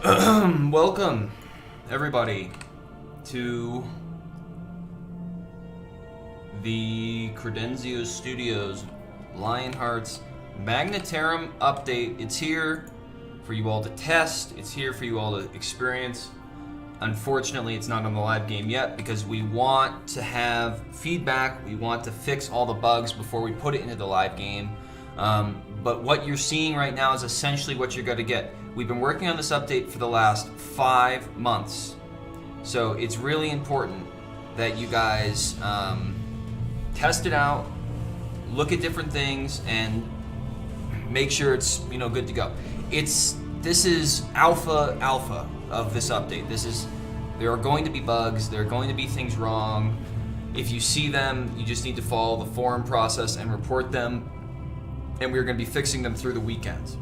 Welcome, everybody, to the Credenzio Studios Lionhearts MAGNA TERRAM update. It's here for you all to test. It's here for you all to experience. Unfortunately, it's not on the live game yet because we want to have feedback. We want to fix all the bugs before we put it into the live game. But what you're seeing right now is essentially what you're going to get. We've been working on this update for the last 5 months. So it's really important that you guys test it out, look at different things, and make sure it's good to go. This is alpha of this update. There are going to be bugs, there are going to be things wrong. If you see them, you just need to follow the forum process and report them, and we're going to be fixing them through the weekends.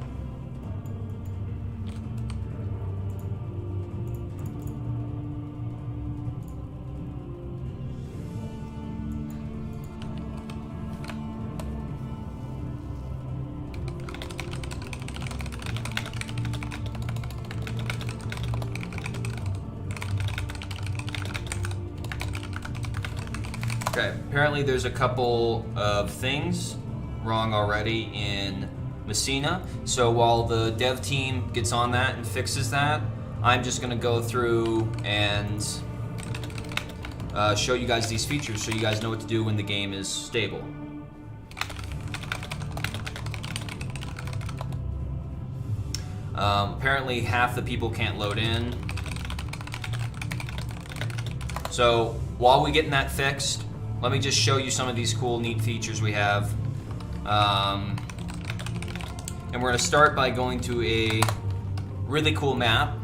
Okay, apparently there's a couple of things wrong already in Messina. So while the dev team gets on that and fixes that, I'm just gonna go through and show you guys these features so you guys know what to do when the game is stable. Apparently half the people can't load in. So while we're getting that fixed, let me just show you some of these cool, neat features we have. And we're going to start by going to a really cool map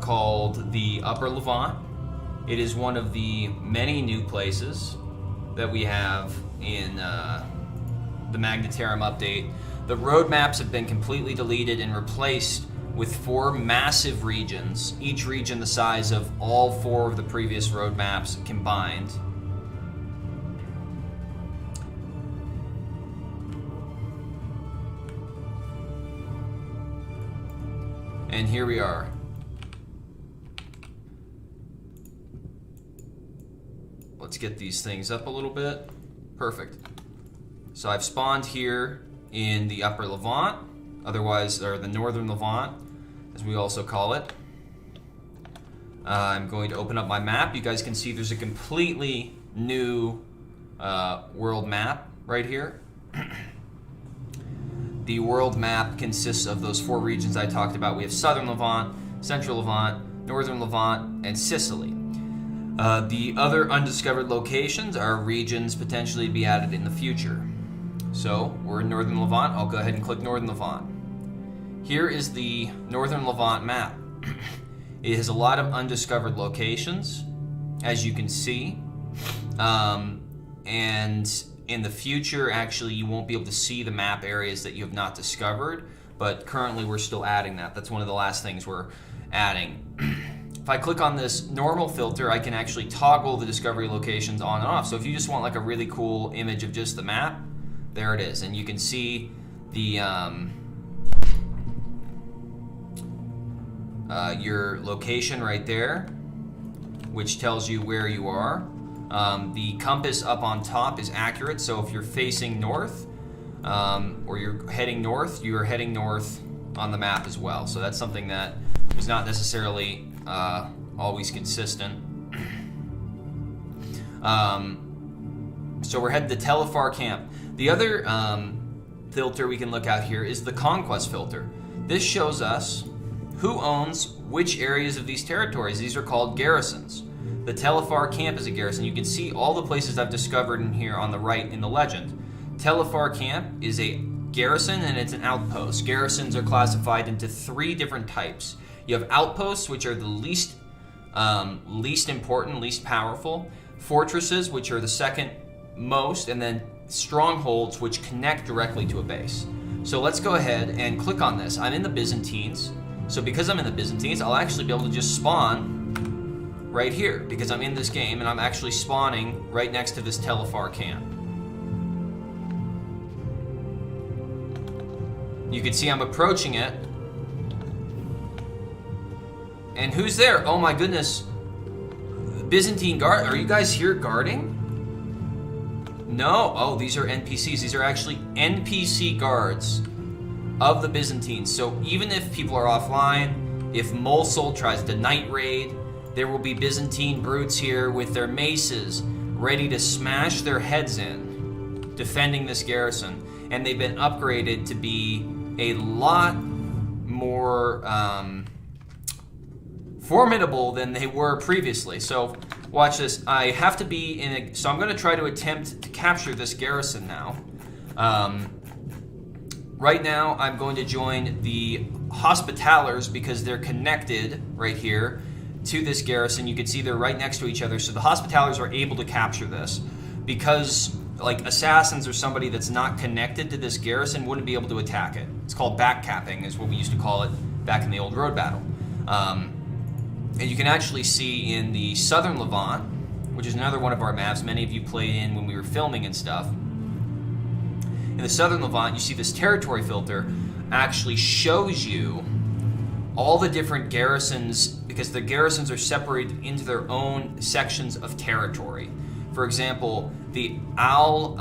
called the Upper Levant. It is one of the many new places that we have in the MAGNA TERRAM update. The road maps have been completely deleted and replaced with 4 massive regions, each region the size of all 4 of the previous road maps combined. And here we are. Let's get these things up a little bit. Perfect. So I've spawned here in the Upper Levant, otherwise, or the Northern Levant, as we also call it. I'm going to open up my map. You guys can see there's a completely new world map right here. The world map consists of those 4 regions I talked about. We have Southern Levant, Central Levant, Northern Levant, and Sicily. The other undiscovered locations are regions potentially to be added in the future. So we're in Northern Levant. I'll go ahead and click Northern Levant. Here is the Northern Levant map. It has a lot of undiscovered locations, as you can see. And in the future, actually, you won't be able to see the map areas that you have not discovered, but currently we're still adding that. That's one of the last things we're adding. If I click on this normal filter, I can actually toggle the discovery locations on and off. So if you just want like a really cool image of just the map, there it is. And you can see the your location right there, which tells you where you are. The compass up on top is accurate, so if you're facing north or you're heading north, you are heading north on the map as well. So that's something that is not necessarily always consistent. So we're headed to Telefar Camp. The other filter we can look at here is the Conquest filter. This shows us who owns which areas of these territories. These are called garrisons. The Telefar Camp is a garrison. You can see all the places I've discovered in here on the right in the legend. Telefar Camp is a garrison and it's an outpost. Garrisons are classified into 3 different types. You have outposts, which are the least important, least powerful. Fortresses, which are the second most, and then strongholds, which connect directly to a base. So let's go ahead and click on this. I'm in the Byzantines. So because I'm in the Byzantines, I'll actually be able to just spawn right here because I'm in this game and I'm actually spawning right next to this Telefar camp. You can see I'm approaching it And who's there? Oh my goodness. Byzantine guard. Are you guys here guarding? No. Oh, these are NPCs. These are actually NPC guards of the Byzantines. So even if people are offline, if Mosul tries to night raid, there will be Byzantine brutes here with their maces ready to smash their heads in, defending this garrison. And they've been upgraded to be a lot more formidable than they were previously. So watch this. I have to be in a... So I'm going to try to attempt to capture this garrison now. Right now, I'm going to join the Hospitallers because they're connected right here to this garrison. You can see they're right next to each other. So the Hospitallers are able to capture this because like assassins or somebody that's not connected to this garrison wouldn't be able to attack it. It's called backcapping is what we used to call it back in the old road battle. And you can actually see in the Southern Levant, which is another one of our maps many of you played in when we were filming and stuff. In the Southern Levant, you see this territory filter actually shows you all the different garrisons because the garrisons are separated into their own sections of territory. For example, the Al-Qasal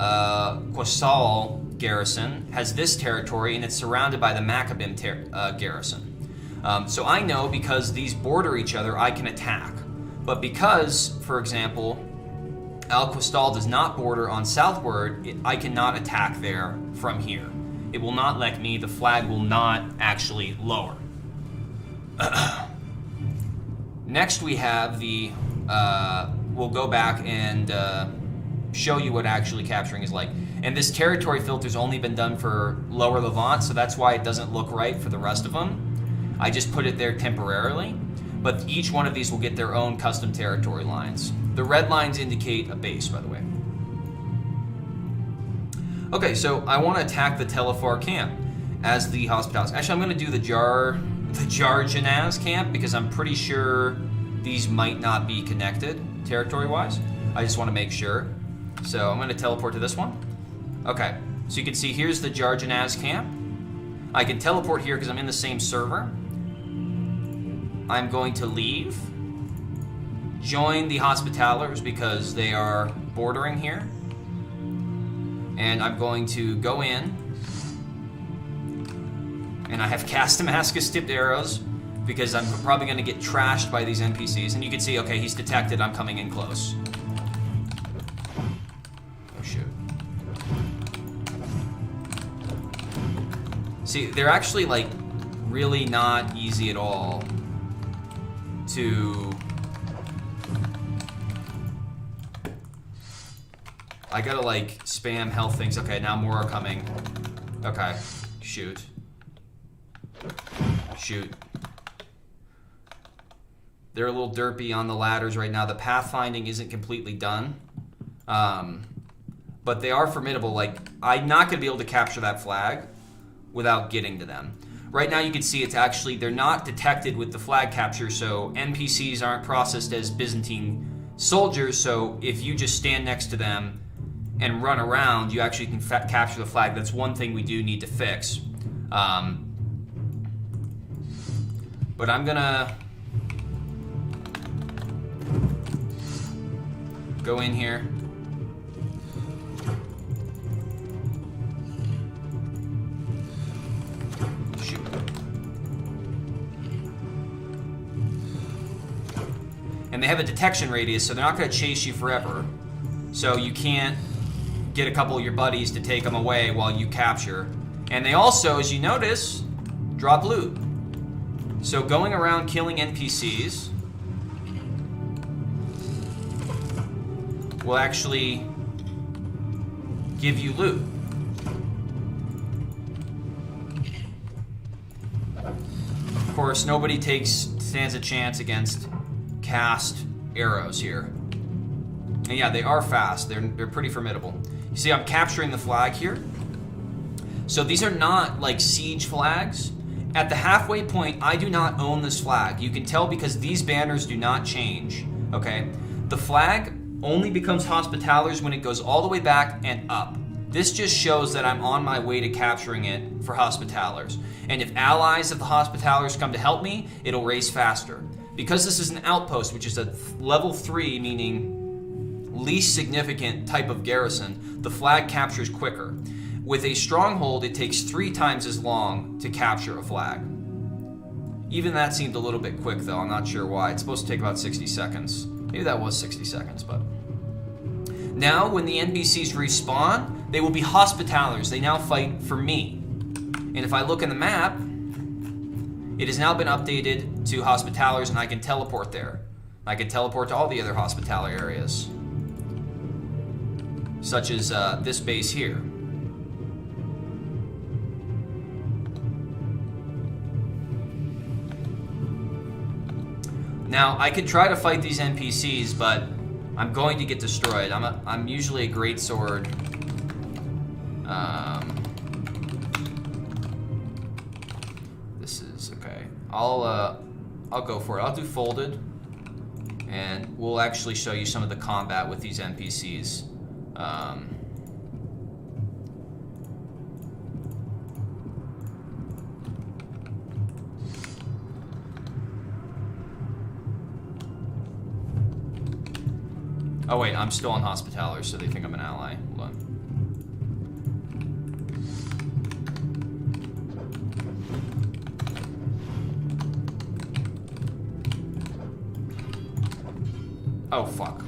garrison has this territory and it's surrounded by the Maccabim garrison. So I know because these border each other, I can attack. But because, for example, Al-Qasal does not border on southward, I cannot attack there from here. It will not let me, the flag will not actually lower. Next we have the, we'll go back and show you what actually capturing is like. And this territory filter's only been done for Lower Levant, so that's why it doesn't look right for the rest of them. I just put it there temporarily, but each one of these will get their own custom territory lines. The red lines indicate a base, by the way. Okay, so I want to attack the Telefar camp as the Hospitals. Actually, I'm going to do the Jarjanaz camp because I'm pretty sure these might not be connected territory-wise. I just want to make sure. So I'm going to teleport to this one. Okay, so you can see here's the Jarjanaz camp. I can teleport here because I'm in the same server. I'm going to leave, join the Hospitallers because they are bordering here, and I'm going to go in, and I have cast Damascus tipped arrows because I'm probably going to get trashed by these NPCs, and you can see, okay, he's detected, I'm coming in close. Oh shoot. See, they're actually like really not easy at all to... I gotta like spam health things. Okay, now more are coming. Okay, shoot. Shoot. They're a little derpy on the ladders right now. The pathfinding isn't completely done. But they are formidable. Like, I'm not gonna be able to capture that flag without getting to them. Right now you can see it's actually, they're not detected with the flag capture, so NPCs aren't processed as Byzantine soldiers, so if you just stand next to them and run around, you actually can capture the flag. That's one thing we do need to fix. But I'm gonna go in here. And they have a detection radius, so they're not going to chase you forever. So you can't get a couple of your buddies to take them away while you capture. And they also, as you notice, drop loot. So going around killing NPCs will actually give you loot. Of course, nobody stands a chance against cast arrows here. And yeah, they are fast. They're pretty formidable. You see, I'm capturing the flag here. So these are not like siege flags. At the halfway point, I do not own this flag. You can tell because these banners do not change, okay? The flag only becomes Hospitallers when it goes all the way back and up. This just shows that I'm on my way to capturing it for Hospitallers. And if allies of the Hospitallers come to help me, it'll race faster. because this is an outpost, which is a level 3, meaning least significant type of garrison, the flag captures quicker. With a stronghold, it takes 3 times as long to capture a flag. Even that seemed a little bit quick, though. I'm not sure why. It's supposed to take about 60 seconds. Maybe that was 60 seconds, but... Now, when the NPCs respawn, they will be Hospitallers. They now fight for me. And if I look in the map, it has now been updated to Hospitallers, and I can teleport there. I can teleport to all the other Hospitaller areas, such as this base here. Now, I could try to fight these NPCs, but I'm going to get destroyed. I'm usually a greatsword. This is okay. I'll go for it. I'll do folded, and we'll actually show you some of the combat with these NPCs. Oh wait, I'm still on Hospitaller, so they think I'm an ally. Hold on. Oh fuck.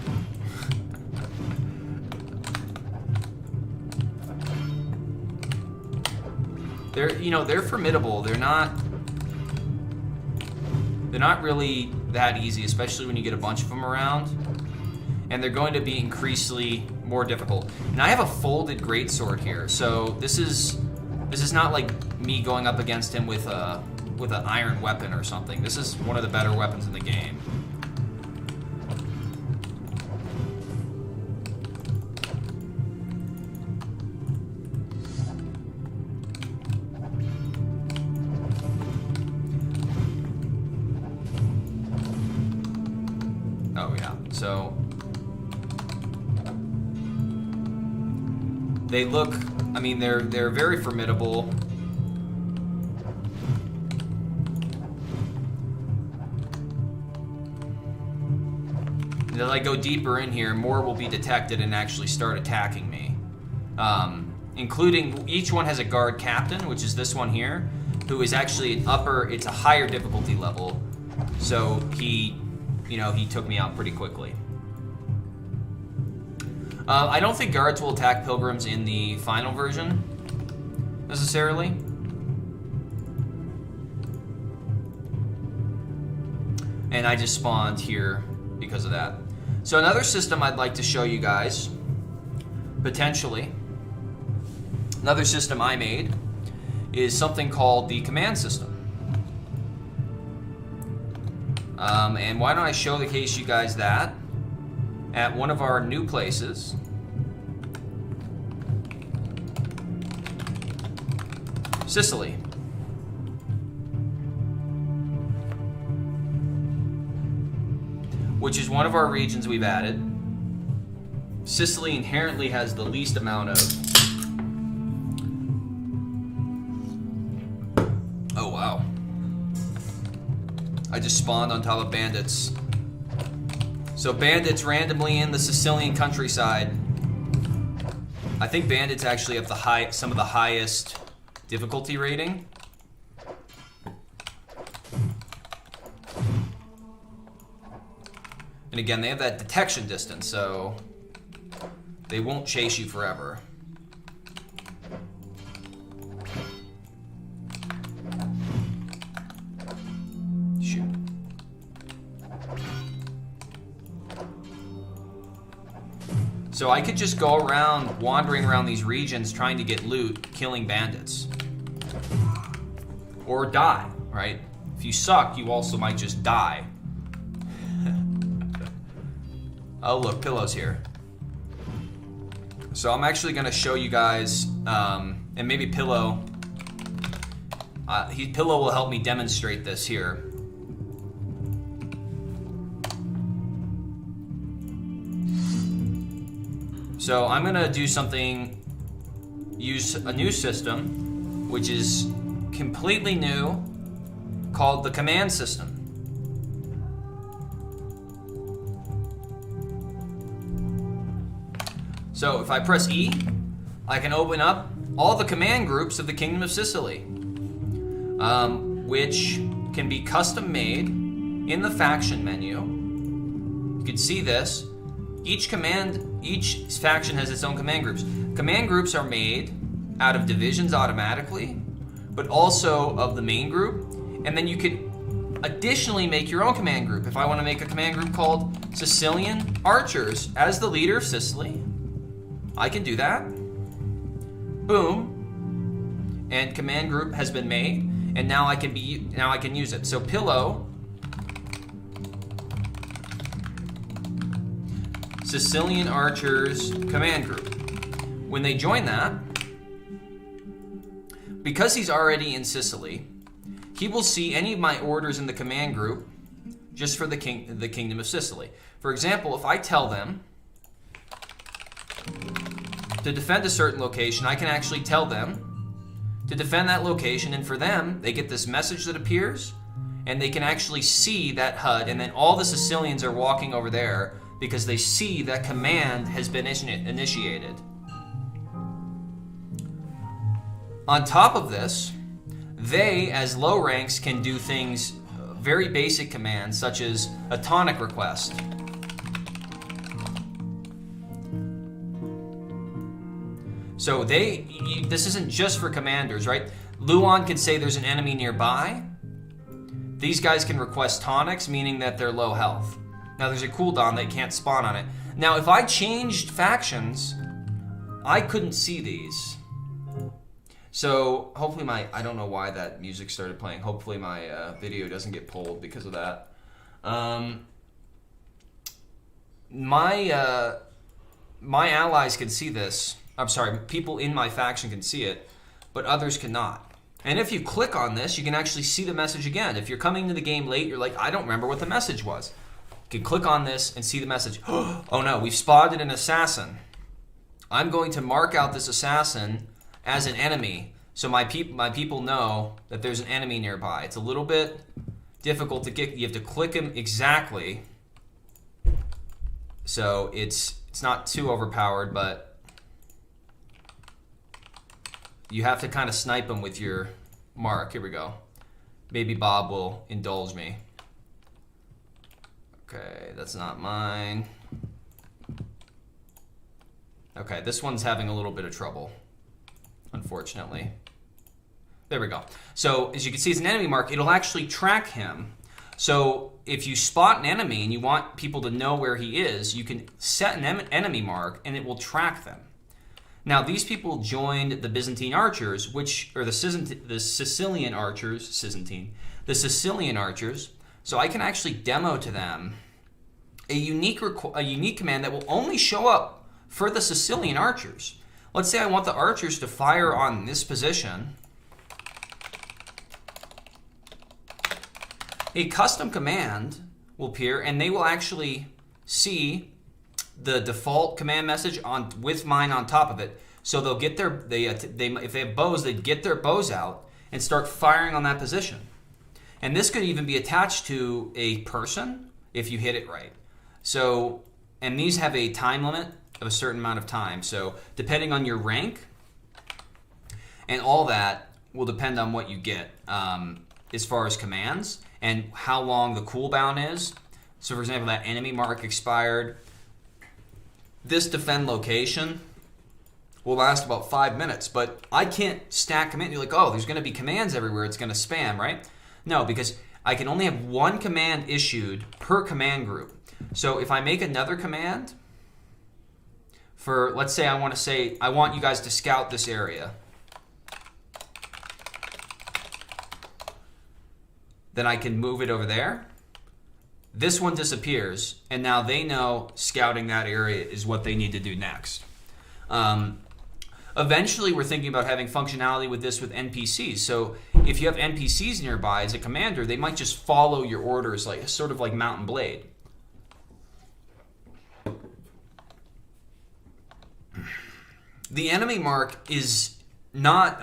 They're formidable. They're not really that easy, especially when you get a bunch of them around. And they're going to be increasingly more difficult. And I have a folded greatsword here, so this is not like me going up against him with an iron weapon or something. This is one of the better weapons in the game. Oh yeah, so they look, I mean, they're very formidable. And as I go deeper in here, more will be detected and actually start attacking me. Including, each one has a guard captain, which is this one here, who is actually it's a higher difficulty level. So he took me out pretty quickly. I don't think guards will attack pilgrims in the final version, necessarily. And I just spawned here because of that. So another system I'd like to show you guys, potentially, another system I made, is something called the command system. And why don't I showcase you guys that at one of our new places. Sicily. Which is one of our regions we've added. Sicily inherently has the least amount of... Oh wow. I just spawned on top of bandits. So bandits randomly in the Sicilian countryside. I think bandits actually have some of the highest difficulty rating. And again, they have that detection distance, so they won't chase you forever. So I could just go around, wandering around these regions, trying to get loot, killing bandits. Or die, right? If you suck, you also might just die. Oh look, Pillow's here. So I'm actually gonna show you guys, and maybe Pillow, Pillow will help me demonstrate this here. So I'm gonna do something, use a new system, which is completely new, called the command system. So if I press E, I can open up all the command groups of the Kingdom of Sicily, which can be custom made in the faction menu. You can see this. Each faction has its own command groups. Command groups are made out of divisions automatically, but also of the main group. And then you can additionally make your own command group. If I want to make a command group called Sicilian Archers as the leader of Sicily, I can do that. Boom. And command group has been made, and now I can use it. So Pillow Sicilian Archers command group. When they join that, because he's already in Sicily, he will see any of my orders in the command group just for the Kingdom of Sicily. For example, if I tell them to defend a certain location, I can actually tell them to defend that location, and for them, they get this message that appears, and they can actually see that HUD, and then all the Sicilians are walking over there because they see that command has been initiated. On top of this, they, as low ranks, can do things, very basic commands, such as a tonic request. So this isn't just for commanders, right? Luan can say there's an enemy nearby. These guys can request tonics, meaning that they're low health. Now there's a cooldown, they can't spawn on it. Now if I changed factions, I couldn't see these. So hopefully I don't know why that music started playing. Hopefully my video doesn't get pulled because of that. My allies can see this. I'm sorry, people in my faction can see it, but others cannot. And if you click on this, you can actually see the message again. If you're coming to the game late, you're like, I don't remember what the message was. You can click on this and see the message. Oh no, we've spotted an assassin. I'm going to mark out this assassin as an enemy, so my people know that there's an enemy nearby. It's a little bit difficult to get. You have to click him exactly, so it's not too overpowered, but you have to kind of snipe him with your mark. Here we go. Maybe Bob will indulge me. Okay, that's not mine. Okay, this one's having a little bit of trouble, unfortunately. There we go. So, as you can see, it's an enemy mark. It'll actually track him. So, if you spot an enemy and you want people to know where he is, you can set an enemy mark and it will track them. Now, these people joined the Byzantine Archers, the Sicilian Archers, the Sicilian Archers. So I can actually demo to them a unique command that will only show up for the Sicilian Archers. Let's say I want the archers to fire on this position. A custom command will appear, and they will actually see the default command message with mine on top of it. So they'll get if they have bows, they'd get their bows out and start firing on that position. And this could even be attached to a person if you hit it right. So, and these have a time limit of a certain amount of time. So depending on your rank and all that will depend on what you get as far as commands and how long the cooldown is. So for example, that enemy mark expired. This defend location will last about 5 minutes, but I can't stack command. You're like, oh, there's going to be commands everywhere. It's going to spam, right? No, because I can only have one command issued per command group. So if I make another command for, let's say I want you guys to scout this area. Then I can move it over there. This one disappears, and now they know scouting that area is what they need to do next. Eventually, we're thinking about having functionality with this with NPCs. So if you have NPCs nearby as a commander, they might just follow your orders, like sort of like Mount and Blade. The enemy mark is not,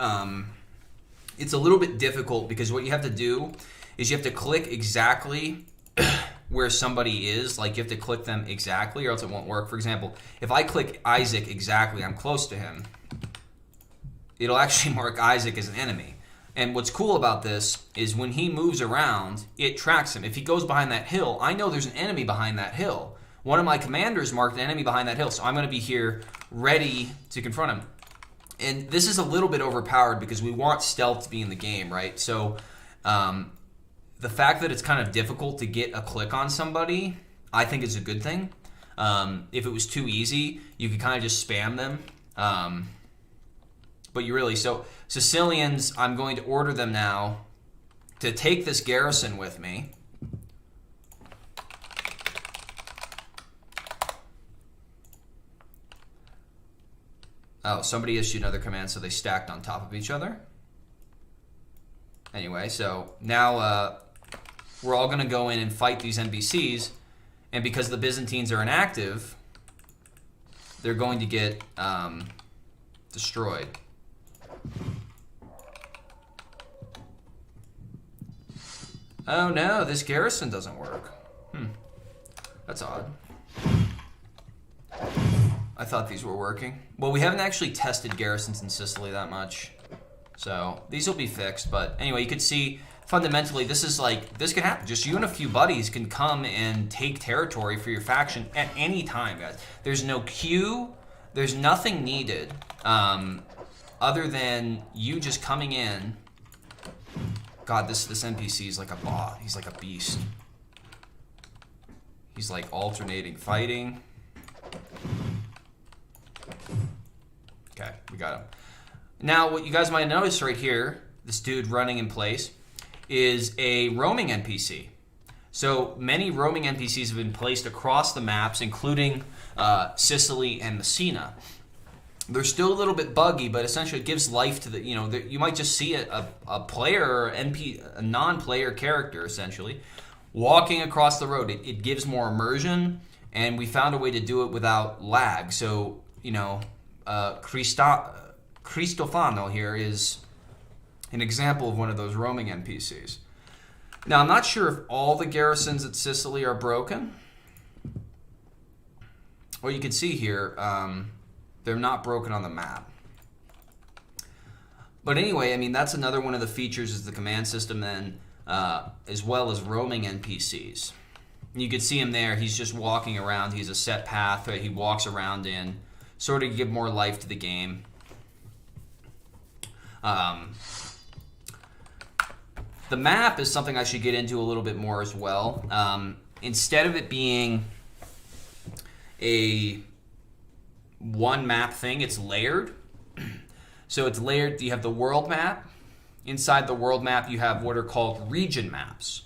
it's a little bit difficult because what you have to do is you have to click exactly where somebody is. Like, you have to click them exactly or else it won't work. For example, if I click Isaac exactly, I'm close to him, it'll actually mark Isaac as an enemy. And what's cool about this is when he moves around, it tracks him. If he goes behind that hill, I know there's an enemy behind that hill. One of my commanders marked an enemy behind that hill, so I'm going to be here ready to confront him. And this is a little bit overpowered because we want stealth to be in the game, right? So the fact that it's kind of difficult to get a click on somebody, I think is a good thing. If it was too easy, you could kind of just spam them. But you really, so Sicilians, I'm going to order them now to take this garrison with me. Oh, somebody issued another command, so they stacked on top of each other. Anyway, so now we're all going to go in and fight these NPCs, and because the Byzantines are inactive, they're going to get destroyed. Oh no, this garrison doesn't work. That's odd. I thought these were working. Well, we haven't actually tested garrisons in Sicily that much, so these will be fixed. But anyway, you could see fundamentally this is like, this can happen. Just you and a few buddies can come and take territory for your faction at any time, guys. There's no queue. There's nothing needed other than you just coming in. God, this NPC is like a bot. He's like a beast. He's like alternating fighting. Okay, we got him. Now, what you guys might notice right here, this dude running in place, is a roaming NPC. So many roaming NPCs have been placed across the maps, including Sicily and Messina. They're still a little bit buggy, but essentially it gives life to the, you might just see a player or a non-player character, essentially, walking across the road. It gives more immersion, and we found a way to do it without lag. So, Cristofano here is an example of one of those roaming NPCs. Now, I'm not sure if all the garrisons at Sicily are broken. Well, you can see here, they're not broken on the map. But anyway, I mean, that's another one of the features is the command system then, as well as roaming NPCs. You can see him there. He's just walking around. He's a set path that he walks around in, sort of give more life to the game. The map is something I should get into a little bit more as well. Instead of it being a one map thing, it's layered. So it's layered. You have the world map. Inside the world map, you have what are called region maps.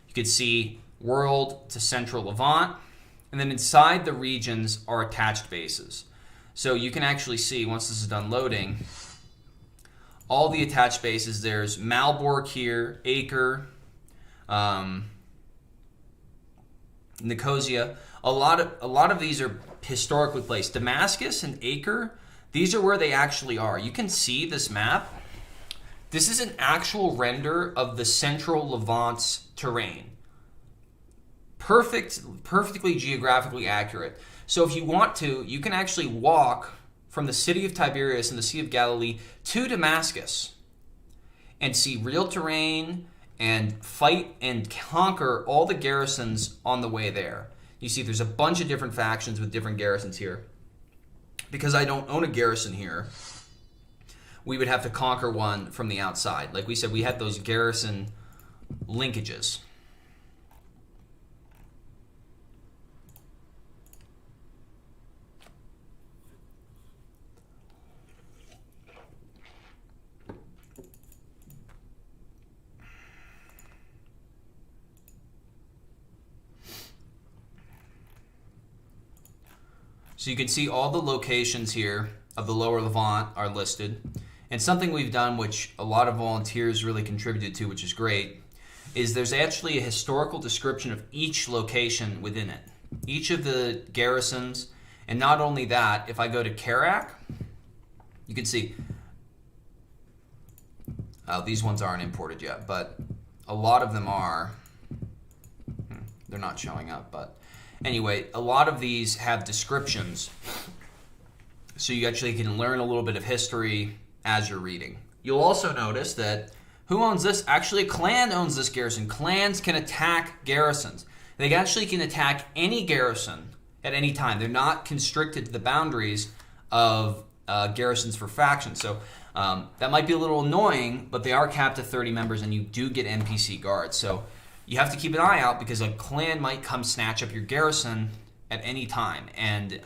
You can see world to central Levant, and then inside the regions are attached bases. So you can actually see, once this is done loading, all the attached bases. There's Malbork here, Acre, Nicosia. A lot of these are historically placed. Damascus and Acre, these are where they actually are. You can see this map. This is an actual render of the central Levant's terrain. Perfectly geographically accurate. So if you want to, you can actually walk from the city of Tiberias and the Sea of Galilee to Damascus and see real terrain and fight and conquer all the garrisons on the way there. You see there's a bunch of different factions with different garrisons here. Because I don't own a garrison here, we would have to conquer one from the outside. Like we said, we had those garrison linkages. So you can see all the locations here of the lower Levant are listed. And something we've done, which a lot of volunteers really contributed to, which is great, is there's actually a historical description of each location within it. Each of the garrisons, and not only that, if I go to Kerak, you can see, these ones aren't imported yet, but a lot of them are. they're not showing up. But anyway, a lot of these have descriptions, so you actually can learn a little bit of history as you're reading. You'll also notice that who owns this? Actually, a clan owns this garrison. Clans can attack garrisons. They actually can attack any garrison at any time. They're not constricted to the boundaries of garrisons for factions. So that might be a little annoying, but they are capped at 30 members, and you do get NPC guards. So you have to keep an eye out, because a clan might come snatch up your garrison at any time. And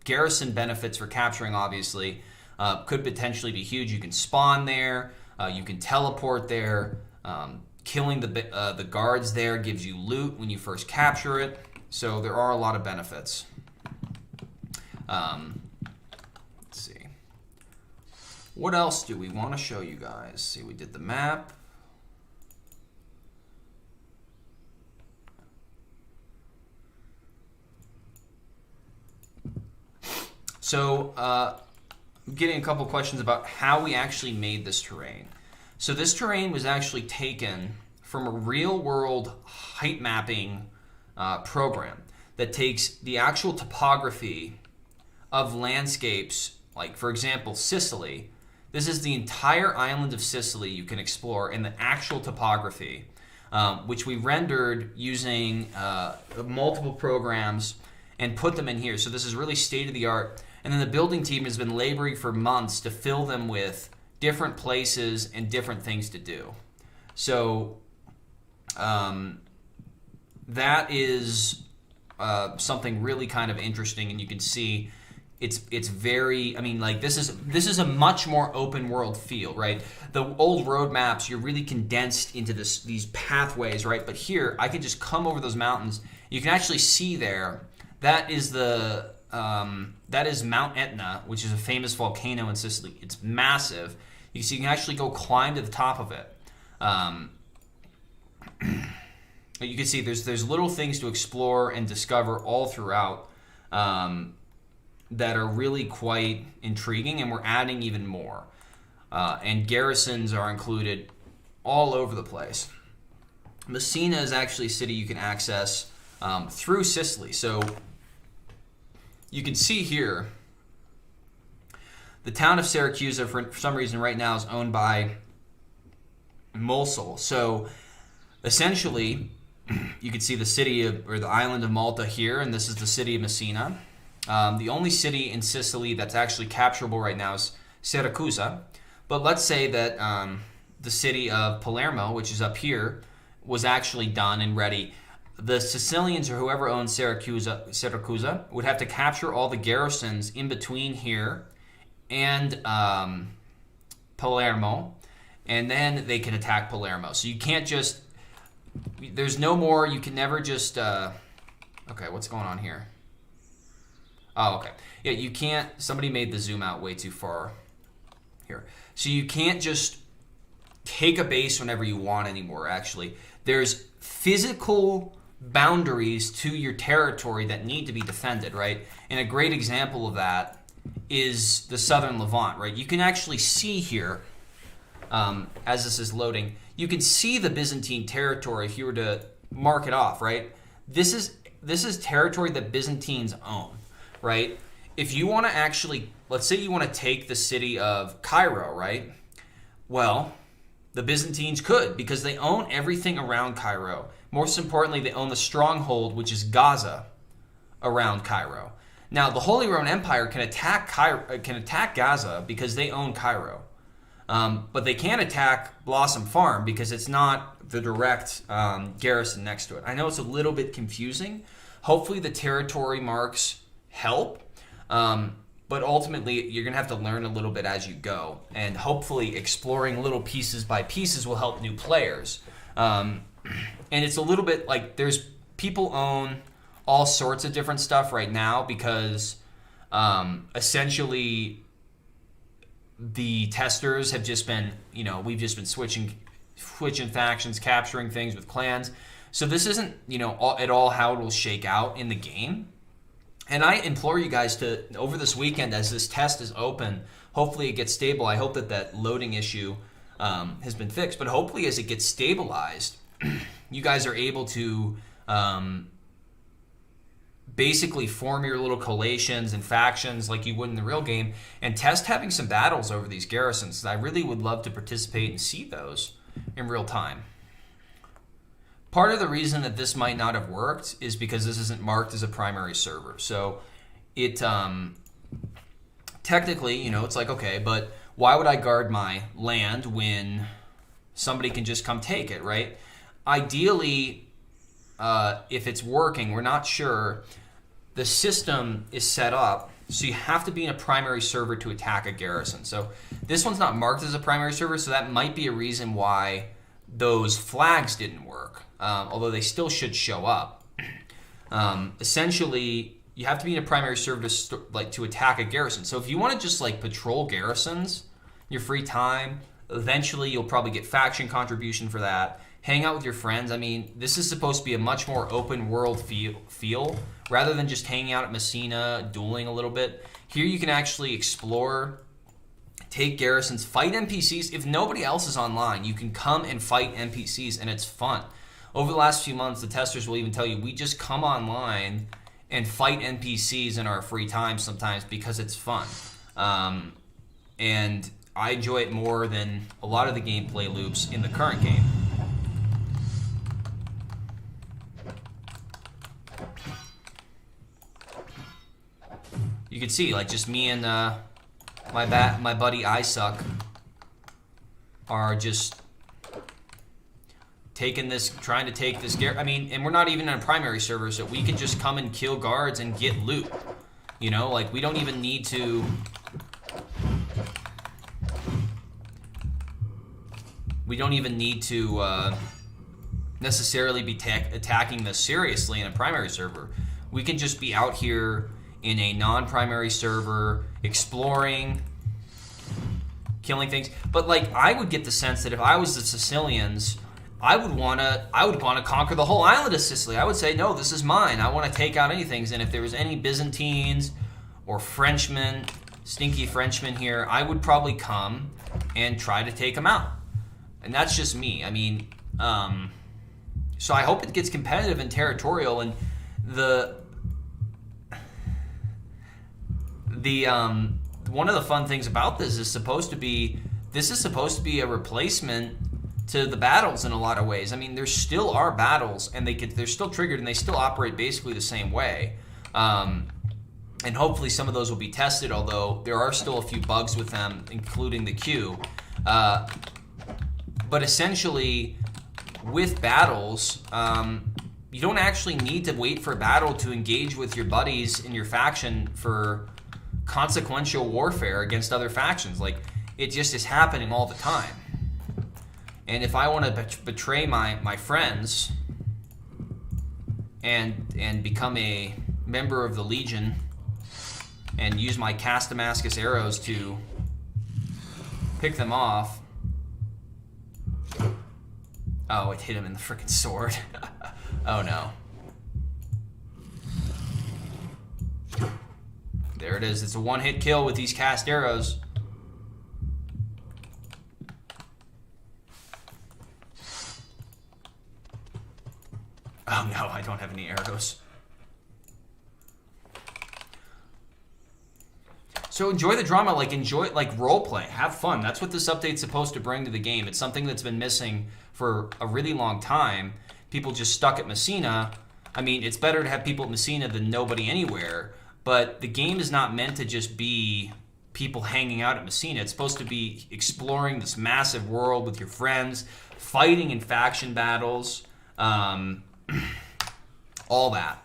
garrison benefits for capturing, obviously, could potentially be huge. You can spawn there. You can teleport there. Killing the guards there gives you loot when you first capture it. So there are a lot of benefits. Let's see. What else do we want to show you guys? See, we did the map. So, I'm getting a couple questions about how we actually made this terrain. So this terrain was actually taken from a real-world height mapping program that takes the actual topography of landscapes, like, for example, Sicily. This is the entire island of Sicily you can explore in the actual topography, which we rendered using multiple programs and put them in here. So this is really state-of-the-art. And then the building team has been laboring for months to fill them with different places and different things to do. So that is something really kind of interesting, and you can see it's very, I mean, like, this is a much more open world feel, right? The old road maps, you're really condensed into these pathways, right? But here, I can just come over those mountains. You can actually see there, that is Mount Etna, which is a famous volcano in Sicily. It's massive. You can actually go climb to the top of it. You can see there's little things to explore and discover all throughout that are really quite intriguing, and we're adding even more. And garrisons are included all over the place. Messina is actually a city you can access through Sicily. So you can see here, the town of Syracuse, for some reason right now, is owned by Mosul. So essentially, you can see the city or the island of Malta here, and this is the city of Messina. The only city in Sicily that's actually capturable right now is Syracuse. But let's say that the city of Palermo, which is up here, was actually done and ready. The Sicilians, or whoever owns Syracuse, would have to capture all the garrisons in between here and Palermo, and then they can attack Palermo. So you can't just, there's no more, you can never just, okay, what's going on here? Oh, okay. Yeah, you can't, somebody made the zoom out way too far here. So you can't just take a base whenever you want anymore, actually. There's physical boundaries to your territory that need to be defended, right? And a great example of that is the southern Levant, right? You can actually see here, as this is loading, you can see the Byzantine territory if you were to mark it off, right? This is territory that Byzantines own, right? If you want to actually, let's say you want to take the city of Cairo, right? Well, the Byzantines could, because they own everything around Cairo. Most importantly, they own the stronghold, which is Gaza, around Cairo. Now, the Holy Roman Empire can attack Gaza because they own Cairo. But they can't attack Blossom Farm because it's not the direct garrison next to it. I know it's a little bit confusing. Hopefully the territory marks help. But ultimately, you're going to have to learn a little bit as you go. And hopefully exploring little pieces by pieces will help new players. And it's a little bit like there's people own all sorts of different stuff right now because essentially the testers have just been, we've just been switching factions, capturing things with clans. So this isn't, at all how it'll shake out in the game. And I implore you guys to, over this weekend, as this test is open, hopefully it gets stable. I hope that loading issue has been fixed. But hopefully as it gets stabilized, you guys are able to Basically form your little collations and factions like you would in the real game, and test having some battles over these garrisons. I really would love to participate and see those in real time. Part of the reason that this might not have worked is because this isn't marked as a primary server. So it technically, you know, it's like, okay, but why would I guard my land when somebody can just come take it, right? Ideally, if it's working, we're not sure. The system is set up so you have to be in a primary server to attack a garrison. So this one's not marked as a primary server, so that might be a reason why those flags didn't work, although they still should show up. Essentially, you have to be in a primary server to attack a garrison. So if you want to just like patrol garrisons in your free time, eventually you'll probably get faction contribution for that. Hang out with your friends. I mean, this is supposed to be a much more open world feel rather than just hanging out at Messina, dueling a little bit. Here you can actually explore, take garrisons, fight NPCs. If nobody else is online, you can come and fight NPCs, and it's fun. Over the last few months, the testers will even tell you, we just come online and fight NPCs in our free time sometimes because it's fun. And I enjoy it more than a lot of the gameplay loops in the current game. You can see, like, just me and my buddy iSuck are just trying to take this gear. I mean, and we're not even on a primary server, so we can just come and kill guards and get loot. You know, like, we don't even need to. We don't even need to necessarily be attacking this seriously in a primary server. We can just be out here in a non-primary server, exploring, killing things. But like, I would get the sense that if I was the Sicilians, I would want to conquer the whole island of Sicily. I would say, no, this is mine. I want to take out anything. And if there was any Byzantines or Frenchmen, stinky Frenchmen here, I would probably come and try to take them out. And that's just me. I mean, so I hope it gets competitive and territorial. And one of the fun things about this is supposed to be a replacement to the battles in a lot of ways. I mean, there still are battles, and they're still triggered, and they still operate basically the same way. And hopefully some of those will be tested, although there are still a few bugs with them, including the queue. But essentially, with battles, you don't actually need to wait for a battle to engage with your buddies in your faction for consequential warfare against other factions. Like, it just is happening all the time. And if I want to betray my friends and become a member of the Legion and use my cast Damascus arrows to pick them off. Oh, it hit him in the freaking sword. Oh no. There it is. It's a one-hit kill with these cast arrows. Oh no, I don't have any arrows. So enjoy the drama, like roleplay, have fun. That's what this update's supposed to bring to the game. It's something that's been missing for a really long time. People just stuck at Messina. I mean, it's better to have people at Messina than nobody anywhere. But the game is not meant to just be people hanging out at Messina. It's supposed to be exploring this massive world with your friends, fighting in faction battles, all that.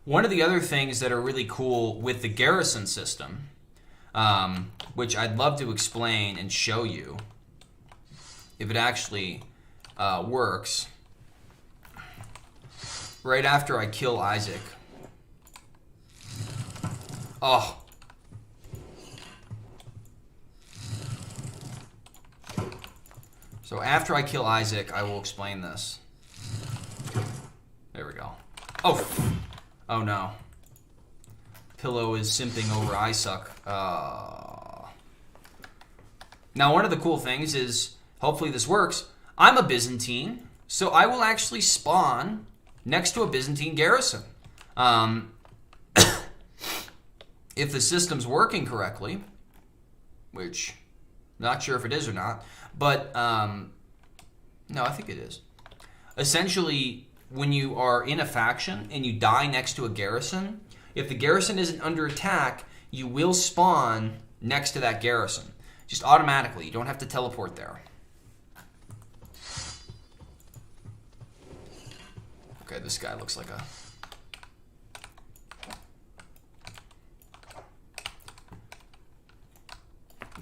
One of the other things that are really cool with the garrison system, which I'd love to explain and show you if it actually works. Right after I kill Isaac. Oh. So after I kill Isaac, I will explain this. There we go. Oh. Oh no. Pillow is simping over I suck. Now, one of the cool things is, hopefully this works, I'm a Byzantine, so I will actually spawn next to a Byzantine garrison. If the system's working correctly, which not sure if it is or not, but no, I think it is. Essentially, when you are in a faction and you die next to a garrison, if the garrison isn't under attack, you will spawn next to that garrison. Just automatically. You don't have to teleport there. Okay, this guy looks like a...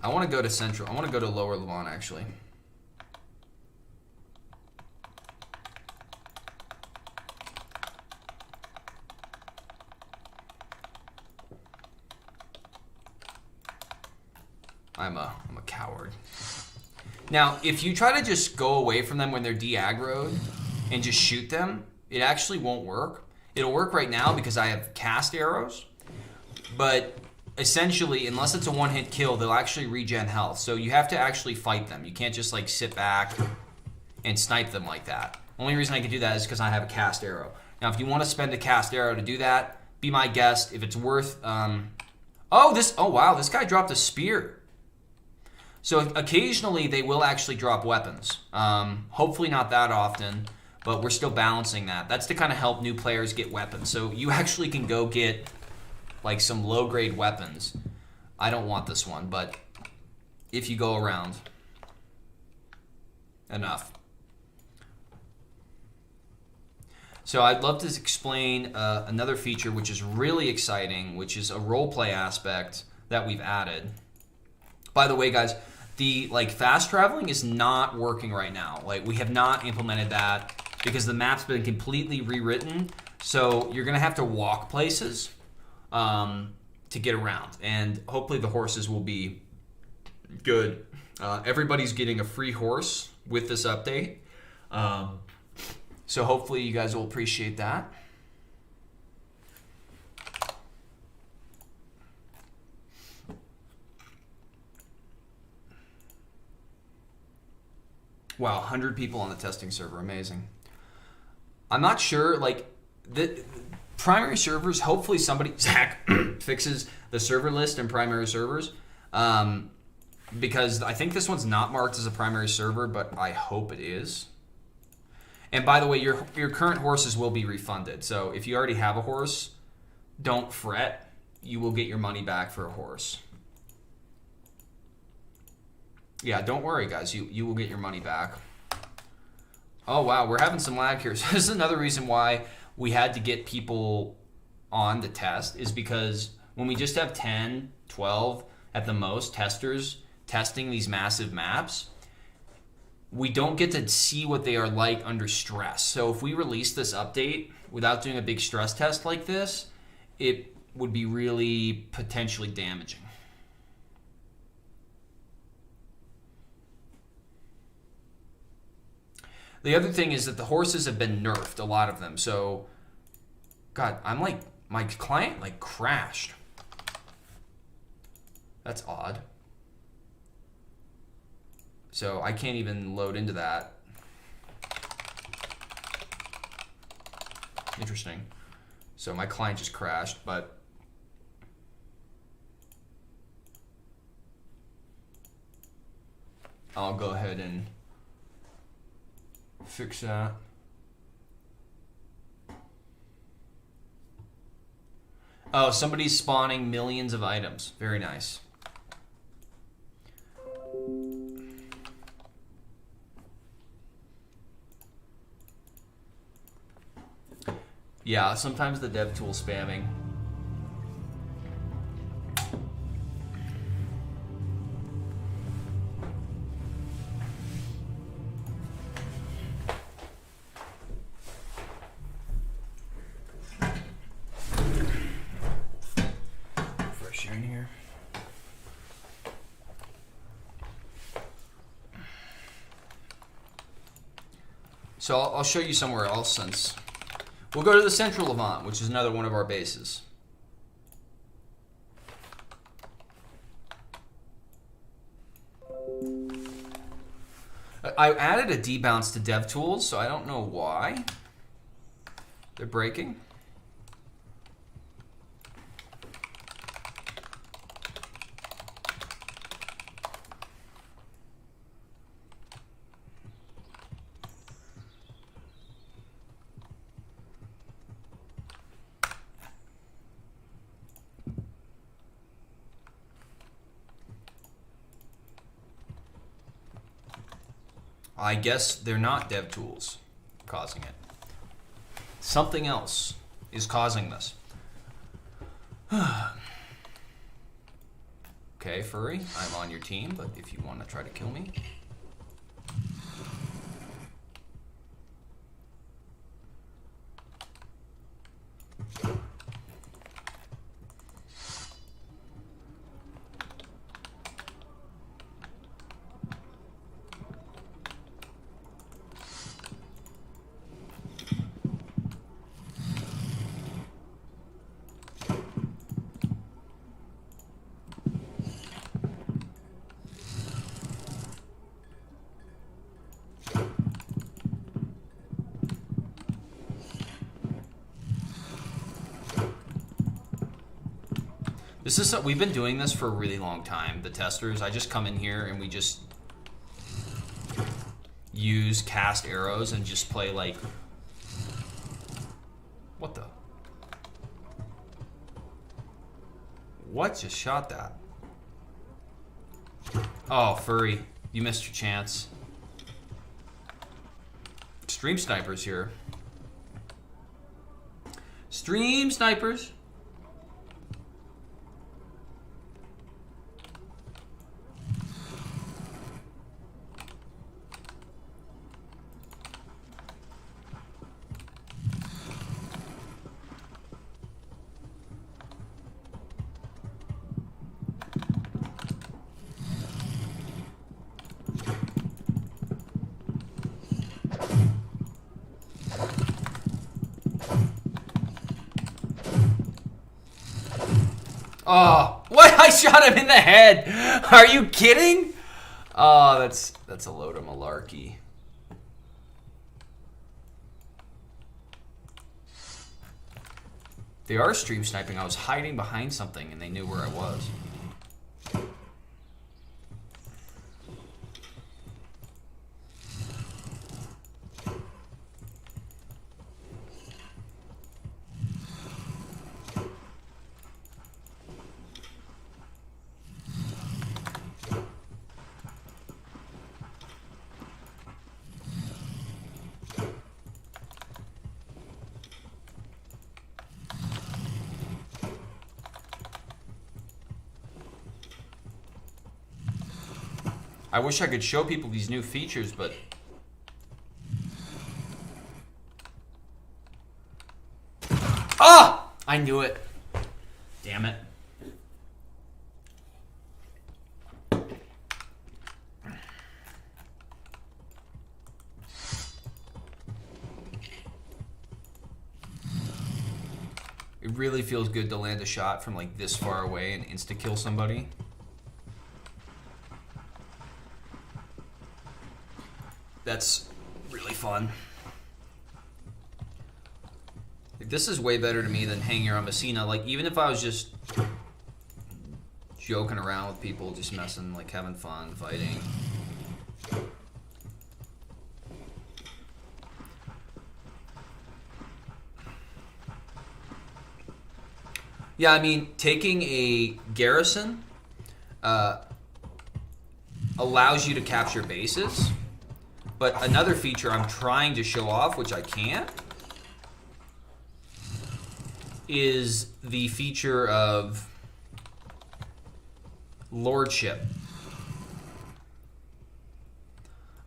I want to go to Central. I want to go to Lower Levant, actually. I'm a coward. Now, if you try to just go away from them when they're de-aggroed and just shoot them, it actually won't work. It'll work right now because I have cast arrows, but essentially, unless it's a one-hit kill, they'll actually regen health. So you have to actually fight them. You can't just like sit back and snipe them like that. Only reason I can do that is because I have a cast arrow. Now, if you want to spend a cast arrow to do that, be my guest. If it's worth... oh wow, this guy dropped a spear. So occasionally they will actually drop weapons. Hopefully not that often, but we're still balancing that. That's to kind of help new players get weapons. So you actually can go get like some low-grade weapons. I don't want this one, but if you go around enough. So I'd love to explain another feature which is really exciting, which is a roleplay aspect that we've added. By the way, guys, the fast traveling is not working right now. Like, we have not implemented that because the map's been completely rewritten. So you're gonna have to walk places to get around, and hopefully the horses will be good. Everybody's getting a free horse with this update, so hopefully you guys will appreciate that. Wow, 100 people on the testing server. Amazing. I'm not sure, the primary servers, hopefully somebody, Zach, fixes the server list in primary servers, because I think this one's not marked as a primary server, but I hope it is. And by the way, your current horses will be refunded. So if you already have a horse, don't fret. You will get your money back for a horse. Yeah, don't worry, guys. You will get your money back. Oh, wow. We're having some lag here. So this is another reason why we had to get people on the test, is because when we just have 10, 12 at the most testers testing these massive maps, we don't get to see what they are like under stress. So if we release this update without doing a big stress test like this, it would be really potentially damaging. The other thing is that the horses have been nerfed, a lot of them. So, God, my client crashed. That's odd. So I can't even load into that. Interesting. So my client just crashed, but I'll go ahead and fix that. Oh, somebody's spawning millions of items. Very nice. Yeah, sometimes the dev tool's spamming. Fresh air in here. So I'll show you somewhere else, since we'll go to the Central Levant, which is another one of our bases. I added a debounce to dev tools, so I don't know why they're breaking. I guess they're not dev tools causing it. Something else is causing this. Okay, Furry, I'm on your team, but if you want to try to kill me. This is we've been doing this for a really long time. The testers, I just come in here and we just use cast arrows and just play like, what the? What just shot that? Oh, Furry, you missed your chance. Stream snipers here. Stream snipers. Oh, what? I shot him in the head. Are you kidding? Oh, that's a load of malarkey. They are stream sniping. I was hiding behind something and they knew where I was. I wish I could show people these new features, but ah! I knew it. Damn it. It really feels good to land a shot from like this far away and insta-kill somebody. That's really fun. Like, this is way better to me than hanging around Messina. Like, even if I was just joking around with people, just messing, like having fun, fighting. Yeah, I mean, taking a garrison allows you to capture bases. But another feature I'm trying to show off, which I can't, is the feature of Lordship.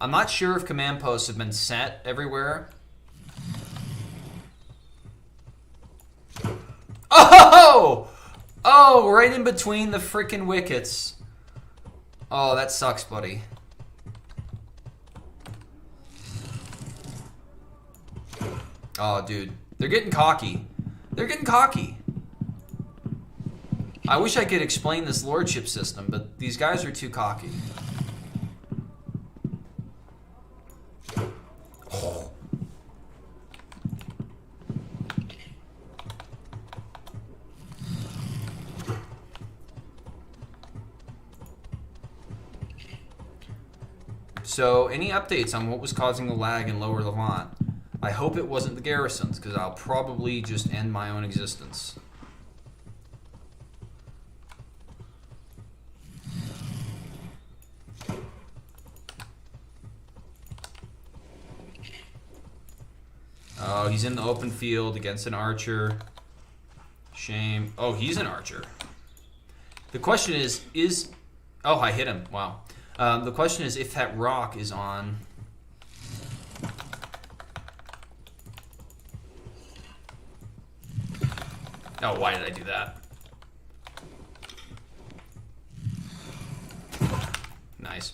I'm not sure if command posts have been set everywhere. Oh! Oh, right in between the frickin' wickets. Oh, that sucks, buddy. Oh, dude. They're getting cocky. They're getting cocky. I wish I could explain this lordship system, but these guys are too cocky. So, any updates on what was causing the lag in Lower Levant? I hope it wasn't the garrisons, because I'll probably just end my own existence. Oh, he's in the open field against an archer. Shame. Oh, he's an archer. The question is... Oh, I hit him. Wow. The question is if that rock is on... Oh, why did I do that? Nice.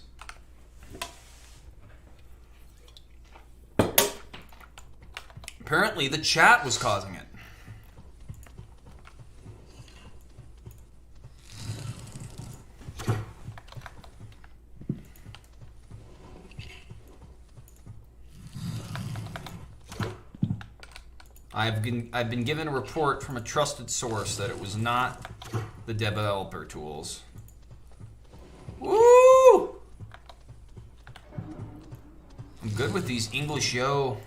Apparently, the chat was causing it. I've been given a report from a trusted source that it was not the developer tools. Woo! I'm good with these English yo.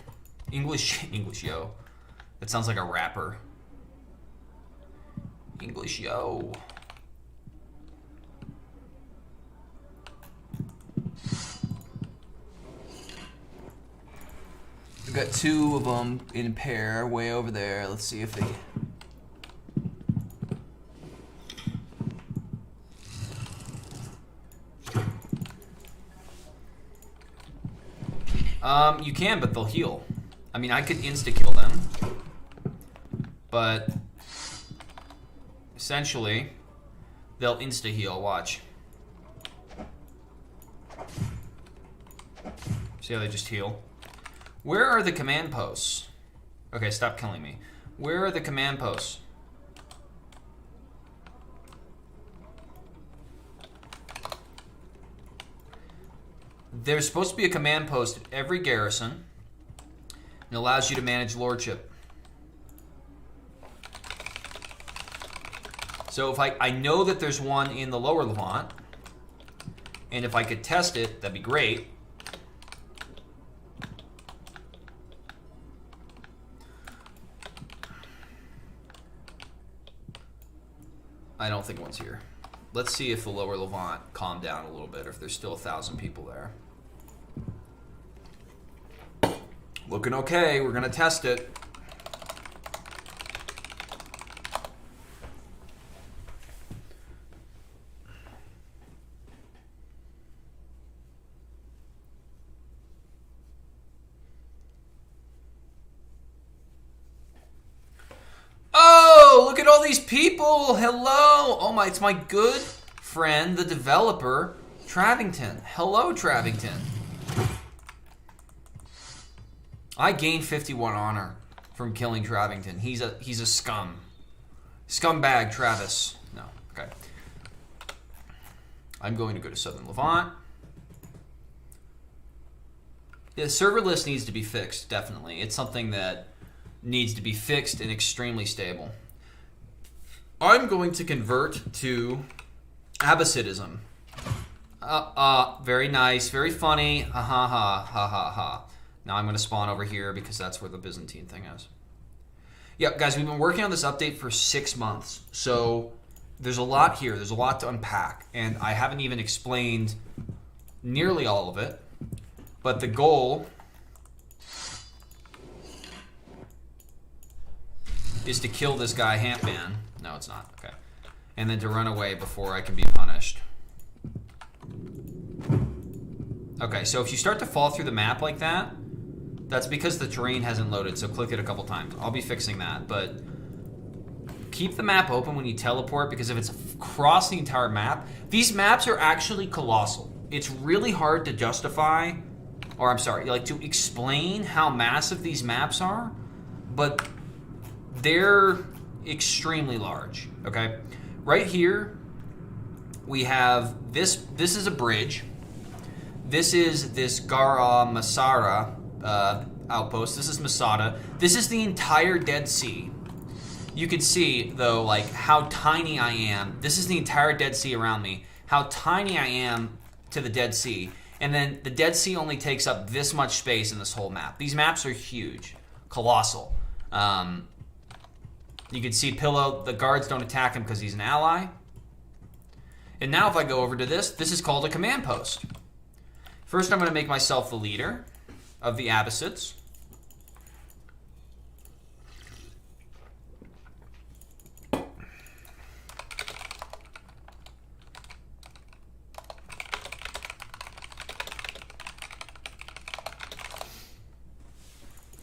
English yo. That sounds like a rapper. English yo. We've got two of them in pair way over there. Let's see if they... You can, but they'll heal. I mean, I could insta-kill them. But... essentially, they'll insta-heal. Watch. See how they just heal? Where are the command posts? Okay, stop killing me. Where are the command posts? There's supposed to be a command post at every garrison. It allows you to manage Lordship. So if I know that there's one in the Lower Levant, and if I could test it, that'd be great. I don't think one's here. Let's see if the Lower Levant calmed down a little bit, or if there's still 1,000 people there. Looking okay. We're going to test it. Oh, look at all these people. Hello. Oh my, it's my good friend, the developer, Travington. Hello, Travington. I gained 51 honor from killing Travington. He's a scum. Scumbag Travis. No, okay. I'm going to go to Southern Levant. The server list needs to be fixed, definitely. It's something that needs to be fixed and extremely stable. I'm going to convert to Abbasidism. Very nice, very funny. Ha ha ha ha ha ha. Now I'm going to spawn over here because that's where the Byzantine thing is. Yeah, guys, we've been working on this update for 6 months. So there's a lot here. There's a lot to unpack. And I haven't even explained nearly all of it. But the goal is to kill this guy, Hampman. No, it's not. Okay. And then to run away before I can be punished. Okay, so if you start to fall through the map like that, that's because the terrain hasn't loaded, so click it a couple times. I'll be fixing that, but keep the map open when you teleport, because if it's across the entire map, these maps are actually colossal. It's really hard to justify, or I'm sorry, like to explain how massive these maps are, but they're extremely large, okay? Right here, we have this is a bridge. This is this Masara outpost. This is Masada. This is the entire Dead Sea. You can see, though, like how tiny I am. This is the entire Dead Sea around me. How tiny I am to the Dead Sea. And then the Dead Sea only takes up this much space in this whole map. These maps are huge, colossal. You can see Pillow, the guards don't attack him because he's an ally. And now if I go over to this is called a command post. First I'm going to make myself the leader of the Abbasids.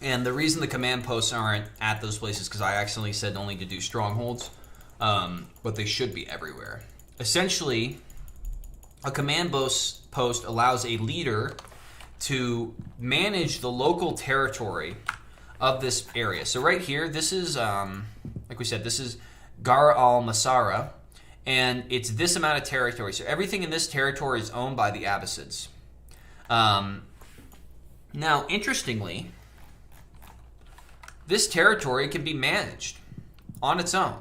And the reason the command posts aren't at those places because I accidentally said only to do strongholds, but they should be everywhere. Essentially, a command post allows a leader to manage the local territory of this area. So right here, this is, like we said, this is Gar al-Masara, and it's this amount of territory. So everything in this territory is owned by the Abbasids. Now, interestingly, this territory can be managed on its own.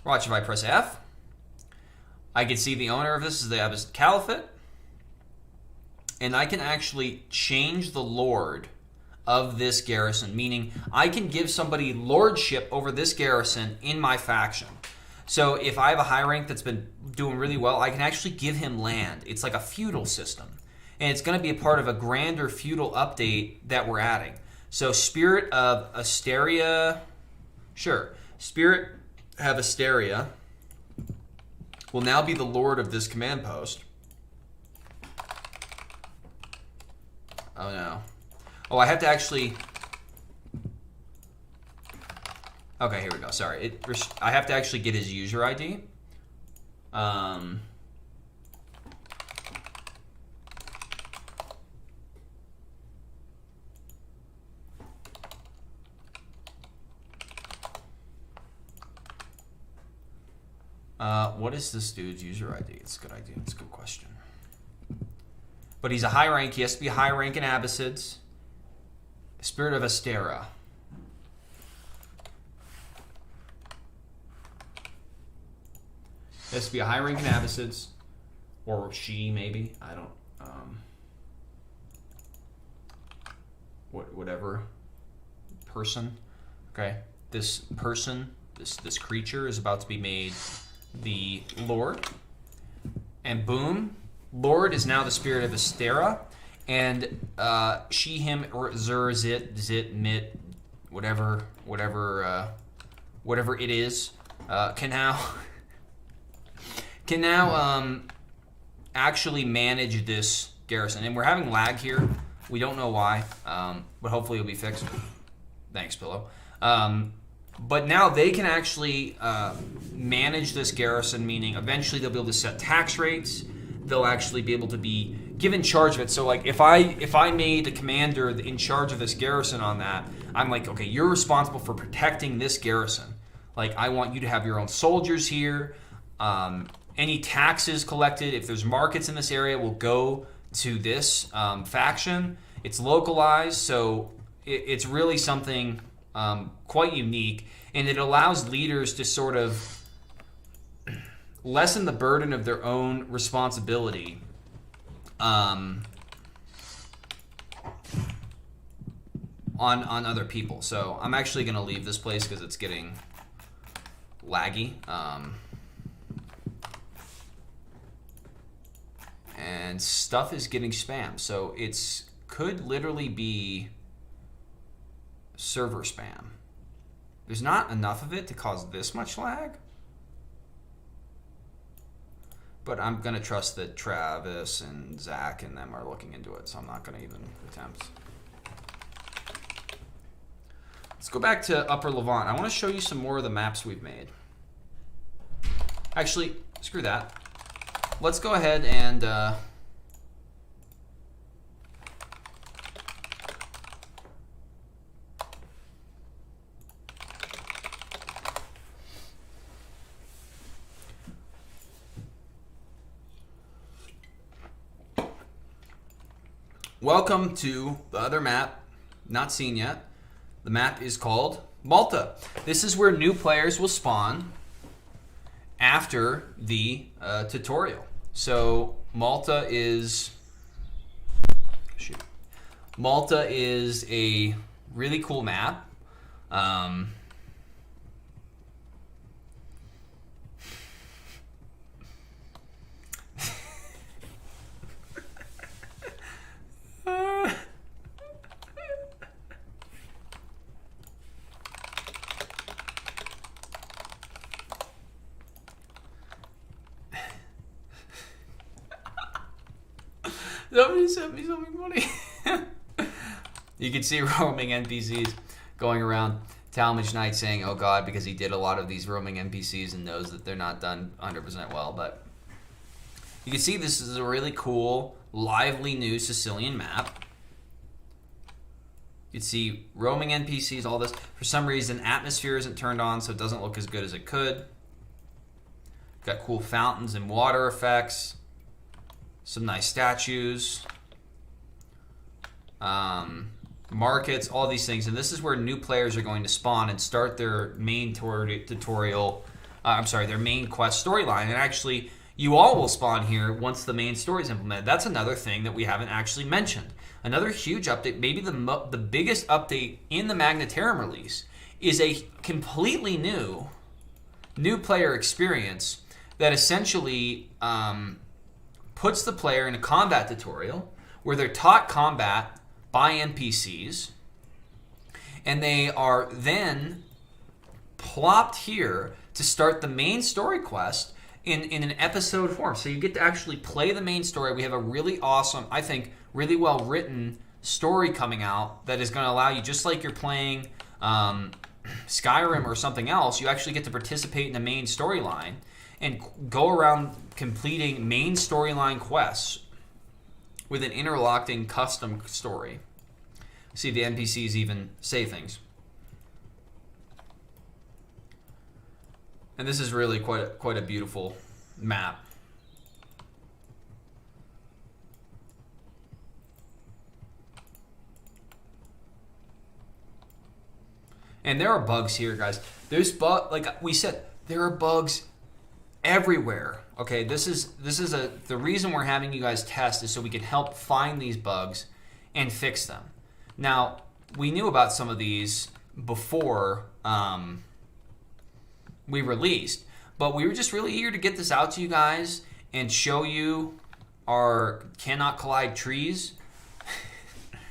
Watch, if I press F, I can see the owner of this is the Abbasid Caliphate, and I can actually change the lord of this garrison, meaning I can give somebody lordship over this garrison in my faction. So if I have a high rank that's been doing really well, I can actually give him land. It's like a feudal system, and it's going to be a part of a grander feudal update that we're adding. So Spirit of Asteria, sure. Spirit of Asteria will now be the lord of this command post. Oh no. Oh, I have to actually... Okay, here we go. Sorry. I have to actually get his user ID. What is this dude's user ID? It's a good idea. It's a good question. But he's a high rank. He has to be a high rank in Abbasids. Spirit of Astera. He has to be a high rank in Abbasids. Or she, maybe. I don't... whatever. Person. Okay. This person, this creature is about to be made the Lord. And boom. Lord is now the Spirit of Astera. And she, him, zer, zit, mit, whatever it is, can now actually manage this garrison. And we're having lag here. We don't know why, but hopefully it'll be fixed. Thanks, Pillow. But now they can actually manage this garrison, meaning eventually they'll be able to set tax rates. They'll actually be able to be given charge of it. So like if I made a commander in charge of this garrison on that, I'm like, okay, you're responsible for protecting this garrison. Like I want you to have your own soldiers here. Any taxes collected, if there's markets in this area, will go to this faction. It's localized, so it's really something quite unique, and it allows leaders to sort of lessen the burden of their own responsibility on other people. So I'm actually going to leave this place because it's getting laggy. And stuff is getting spammed. So it's could literally be server spam. There's not enough of it to cause this much lag. But I'm going to trust that Travis and Zach and them are looking into it, so I'm not going to even attempt. Let's go back to Upper Levant. I want to show you some more of the maps we've made. Actually, screw that. Let's go ahead and... Welcome to the other map, not seen yet. The map is called Malta. This is where new players will spawn after the tutorial. So Malta is Malta is a really cool map. Somebody sent me something funny. You can see roaming NPCs going around Talmadge Knight saying, oh god, because he did a lot of these roaming NPCs and knows that they're not done 100% well. But you can see this is a really cool, lively new Sicilian map. You can see roaming NPCs, all this. For some reason, atmosphere isn't turned on, so it doesn't look as good as it could. Got cool fountains and water effects. Some nice statues. Markets, all these things. And this is where new players are going to spawn and start their main tutorial, their main quest storyline. And actually, you all will spawn here once the main story is implemented. That's another thing that we haven't actually mentioned. Another huge update, maybe the biggest update in the MAGNA TERRAM release, is a completely new player experience that essentially puts the player in a combat tutorial where they're taught combat by NPCs, and they are then plopped here to start the main story quest in an episode form. So you get to actually play the main story. We have a really awesome, I think, really well written story coming out that is going to allow you, just like you're playing Skyrim or something else, you actually get to participate in the main storyline and go around completing main storyline quests with an interlocking custom story. See, the NPCs even say things. And this is really quite a beautiful map. And there are bugs here, guys. There's like we said, there are bugs everywhere. Okay, the reason we're having you guys test is so we can help find these bugs and fix them. Now, we knew about some of these before we released, but we were just really eager to get this out to you guys and show you our cannot collide trees.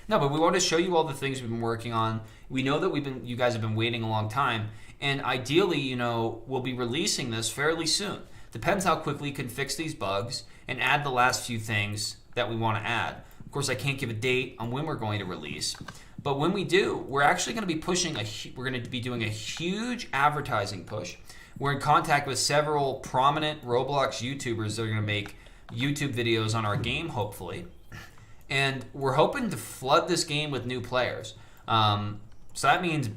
No, but we want to show you all the things we've been working on. We know that you guys have been waiting a long time, and ideally, we'll be releasing this fairly soon. Depends how quickly we can fix these bugs and add the last few things that we want to add. Of course, I can't give a date on when we're going to release, but when we do, we're actually going to be we're going to be doing a huge advertising push. We're in contact with several prominent Roblox YouTubers that are going to make YouTube videos on our game, hopefully. And we're hoping to flood this game with new players. So that means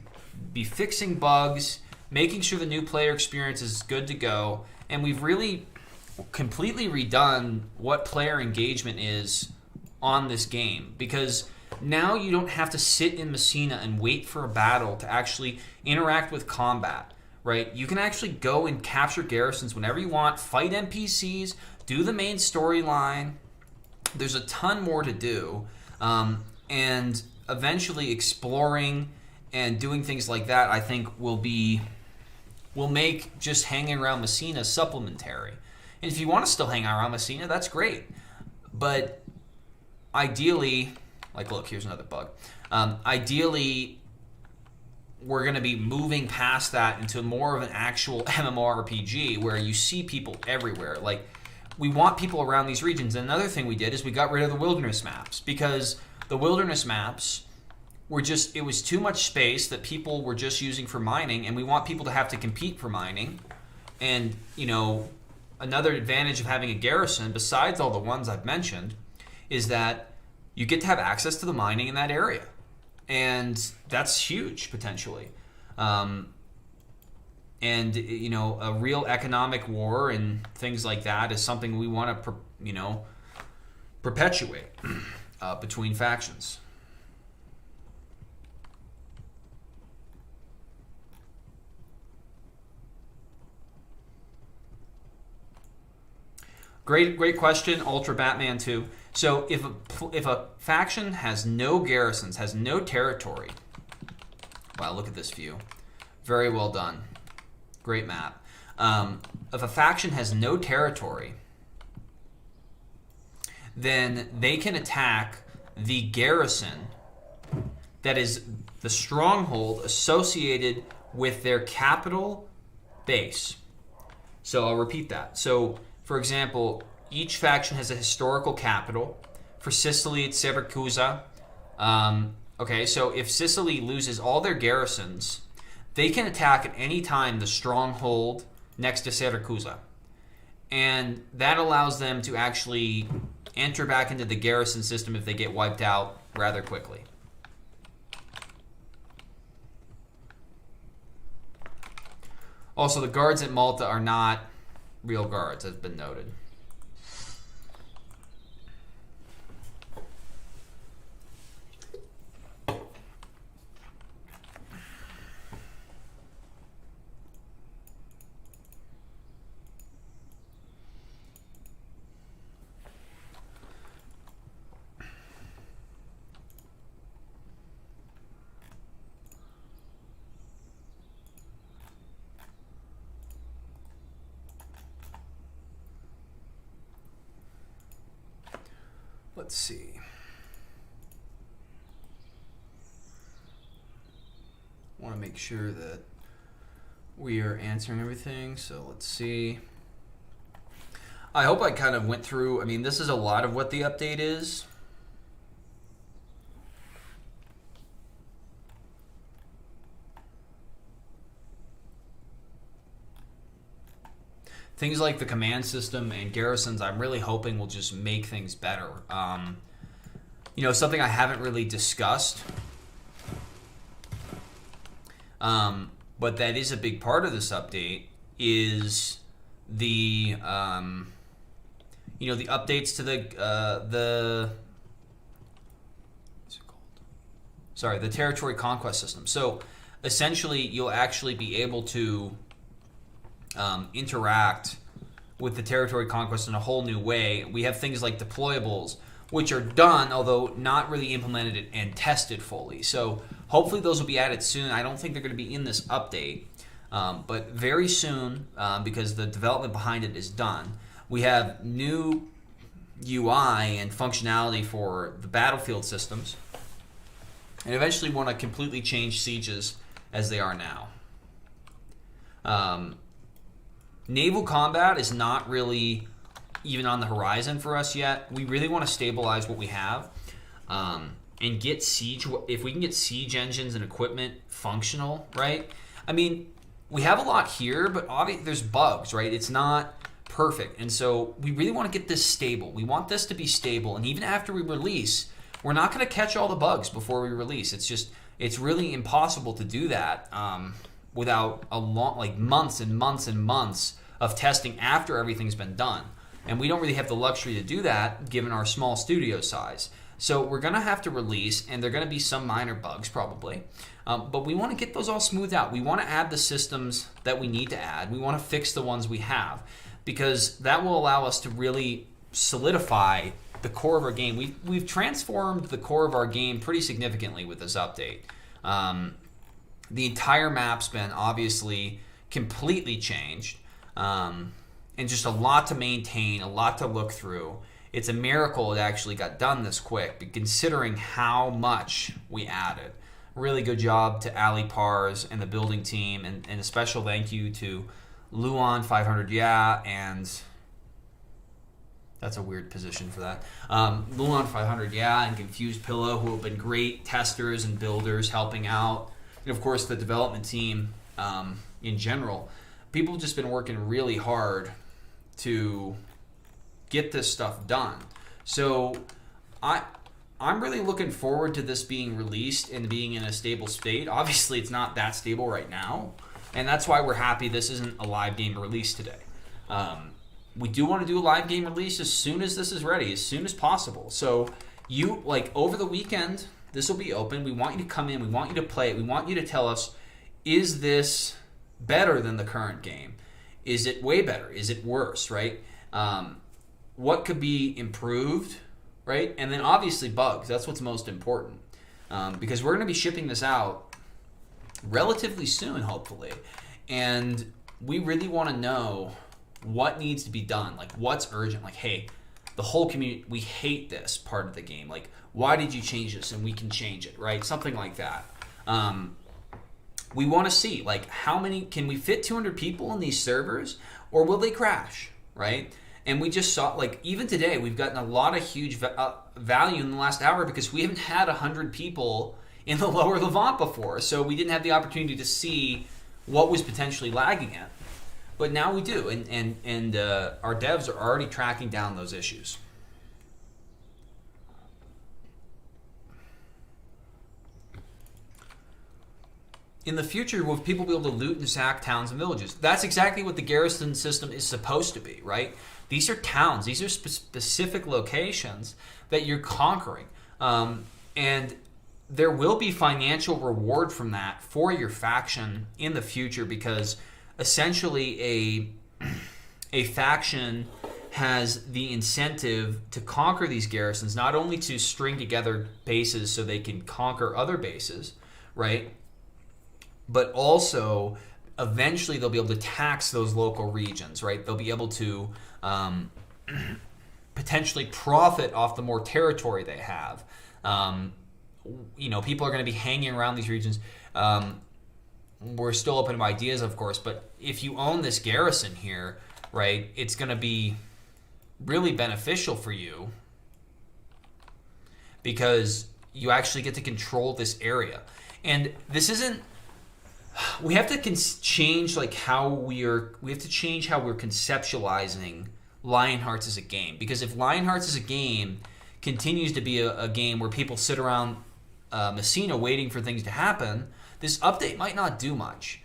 be fixing bugs, making sure the new player experience is good to go. And we've really completely redone what player engagement is on this game, because now you don't have to sit in Messina and wait for a battle to actually interact with combat, right? You can actually go and capture garrisons whenever you want, fight NPCs, do the main storyline. There's a ton more to do, and eventually exploring and doing things like that, I think, will make just hanging around Messina supplementary. And if you want to still hang around Messina, that's great. But ideally, like, look, here's another bug. Ideally, we're going to be moving past that into more of an actual MMORPG where you see people everywhere. Like, we want people around these regions. And another thing we did is we got rid of the wilderness maps, because the wilderness maps were just, it was too much space that people were just using for mining, and we want people to have to compete for mining. And, another advantage of having a garrison, besides all the ones I've mentioned, is that you get to have access to the mining in that area. And that's huge, potentially. And, a real economic war and things like that is something we want to, perpetuate between factions. Great question, Ultra Batman 2. So if a faction has no garrisons, has no territory, wow, look at this view. Very well done. Great map. If a faction has no territory, then they can attack the garrison that is the stronghold associated with their capital base. So I'll repeat that. So, for example, each faction has a historical capital. For Sicily, it's Siracusa. Okay, so if Sicily loses all their garrisons, they can attack at any time the stronghold next to Siracusa. And that allows them to actually enter back into the garrison system if they get wiped out rather quickly. Also, the guards at Malta are not real guards, has been noted. Let's see. Want to make sure that we are answering everything, so let's see. I hope I kind of went through, I mean, this is a lot of what the update is. Things like the command system and garrisons, I'm really hoping will just make things better. You know, something I haven't really discussed, but that is a big part of this update, is the, you know, the updates to the what's it called? Sorry, the territory conquest system. So essentially, you'll actually be able to interact with the territory conquest in a whole new way. We have things like deployables, which are done, although not really implemented and tested fully. So hopefully those will be added soon. I don't think they're going to be in this update, but very soon, because the development behind it is done. We have new UI and functionality for the battlefield systems, and eventually want to completely change sieges as they are now. Naval combat is not really even on the horizon for us yet. We really want to stabilize what we have and get siege. If we can get siege engines and equipment functional, right? I mean, we have a lot here, but obviously there's bugs, right? It's not perfect, and so we really want to get this stable. We want this to be stable, and even after we release, we're not going to catch all the bugs before we release. It's really impossible to do that without a long, like months and months and months of testing after everything's been done. And we don't really have the luxury to do that given our small studio size. So we're going to have to release, and there are going to be some minor bugs probably. But we want to get those all smoothed out. We want to add the systems that we need to add. We want to fix the ones we have, because that will allow us to really solidify the core of our game. We've transformed the core of our game pretty significantly with this update. The entire map's been obviously completely changed, and just a lot to maintain, a lot to look through. It's a miracle it actually got done this quick, but considering how much we added. Really good job to Ali Pars and the building team, and a special thank you to Luan 500 and that's a weird position for that. Luan 500 and Confused Pillow, who have been great testers and builders helping out. And of course the development team in general. People have just been working really hard to get this stuff done. So I'm really looking forward to this being released and being in a stable state. Obviously it's not that stable right now, and that's why we're happy this isn't a live game release today. We do want to do a live game release as soon as this is ready, as soon as possible. So you, like, over the weekend, this will be open. We want you to come in. We want you to play it. We want you to tell us, is this better than the current game? Is it way better? Is it worse, right? what could be improved, right? And then obviously bugs. That's what's most important. Because we're going to be shipping this out relatively soon, hopefully. And we really want to know what needs to be done. Like, what's urgent? Like, hey, the whole community, we hate this part of the game. Like, why did you change this? And we can change it, right? Something like that. We want to see, like, how many, can we fit 200 people in these servers? Or will they crash, right? And we just saw, like, even today, we've gotten a lot of huge value in the last hour because we haven't had 100 people in the lower Levant before. So we didn't have the opportunity to see what was potentially lagging at. But now we do, and our devs are already tracking down those issues. In the future, will people be able to loot and sack towns and villages? That's exactly what the garrison system is supposed to be, right? These are towns. These are specific locations that you're conquering. And there will be financial reward from that for your faction in the future because essentially a faction has the incentive to conquer these garrisons, not only to string together bases so they can conquer other bases, right? But also eventually they'll be able to tax those local regions, right? They'll be able to potentially profit off the more territory they have. People are going to be hanging around these regions. We're still open to ideas, of course, but if you own this garrison here, right, it's going to be really beneficial for you because you actually get to control this area. And this isn't, we have to change like we have to change how we're conceptualizing Lionhearts as a game. Because if Lionhearts as a game continues to be a game where people sit around Messina waiting for things to happen, this update might not do much.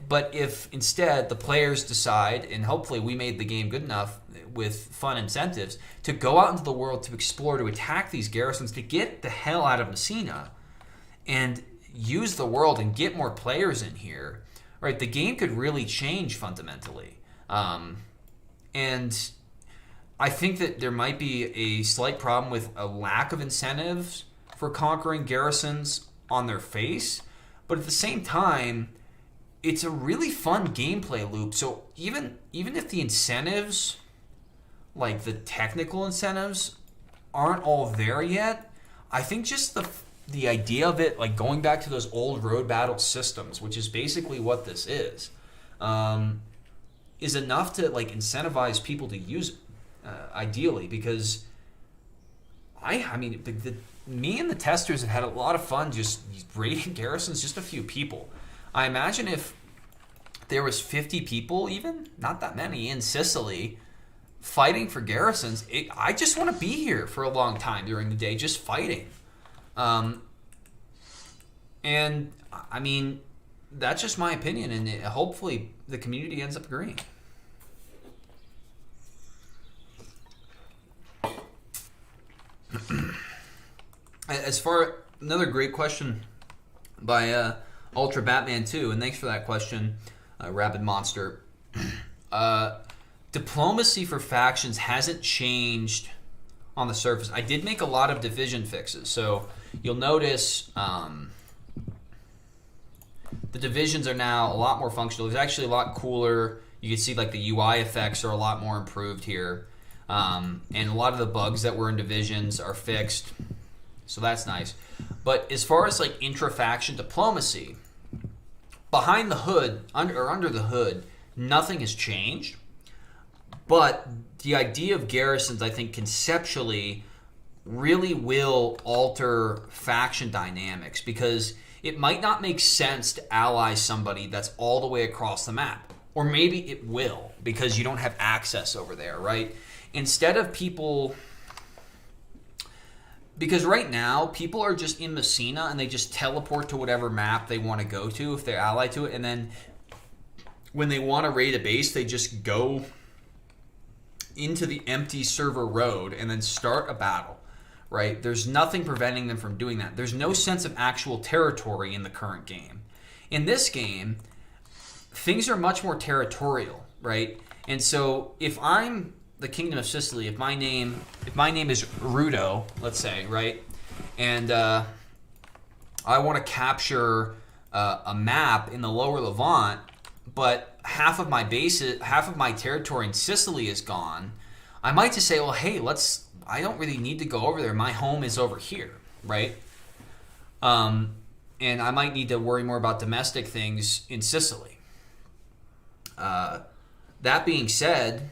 But if instead the players decide, and hopefully we made the game good enough with fun incentives, to go out into the world to explore, to attack these garrisons, to get the hell out of Messina, and use the world and get more players in here, right? The game could really change fundamentally. And I think that there might be a slight problem with a lack of incentives for conquering garrisons on their face, but at the same time, it's a really fun gameplay loop. So even if the incentives, like the technical incentives, aren't all there yet, I think just the idea of it, like going back to those old road battle systems, which is basically what this is enough to like incentivize people to use it, ideally, because me and the testers have had a lot of fun just raiding garrisons, just a few people. I imagine if there was 50 people, even, not that many, in Sicily fighting for garrisons, I just want to be here for a long time during the day, just fighting. And I mean, that's just my opinion, and hopefully the community ends up agreeing. As far, another great question by Ultra Batman 2, and thanks for that question, Rabid Monster. Diplomacy for factions hasn't changed on the surface. I did make a lot of division fixes, so you'll notice the divisions are now a lot more functional. It's actually a lot cooler. You can see like the UI effects are a lot more improved here. And a lot of the bugs that were in divisions are fixed. So that's nice. But as far as like intra-faction diplomacy, behind the hood, under the hood, nothing has changed. But the idea of garrisons, I think conceptually, really will alter faction dynamics, because it might not make sense to ally somebody that's all the way across the map. Or maybe it will, because you don't have access over there, right? Instead of people... Because right now, people are just in Messina and they just teleport to whatever map they want to go to if they're allied to it. And then when they want to raid a base, they just go into the empty server road and then start a battle, right? There's nothing preventing them from doing that. There's no sense of actual territory in the current game. In this game, things are much more territorial, right? And so if I'm the Kingdom of Sicily, if my name is Rudo, let's say, right, and I want to capture a map in the Lower Levant, but half of my territory in Sicily is gone, I might just say, well, hey, I don't really need to go over there. My home is over here, right? And I might need to worry more about domestic things in Sicily. That being said,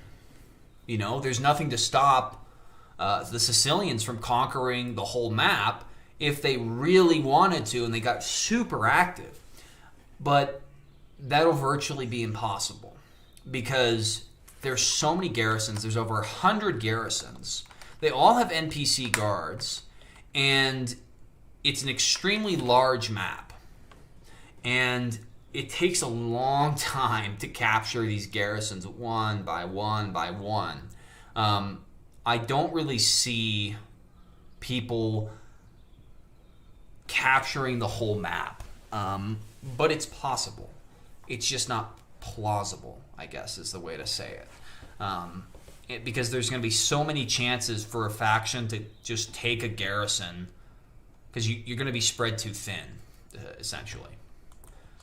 there's nothing to stop the Sicilians from conquering the whole map if they really wanted to and they got super active. But that'll virtually be impossible because there's so many garrisons. There's over 100 garrisons. They all have NPC guards, and it's an extremely large map. And it takes a long time to capture these garrisons one by one by one. I don't really see people capturing the whole map, but it's possible. It's just not plausible, I guess is the way to say it. Because there's going to be so many chances for a faction to just take a garrison, because you're going to be spread too thin, essentially.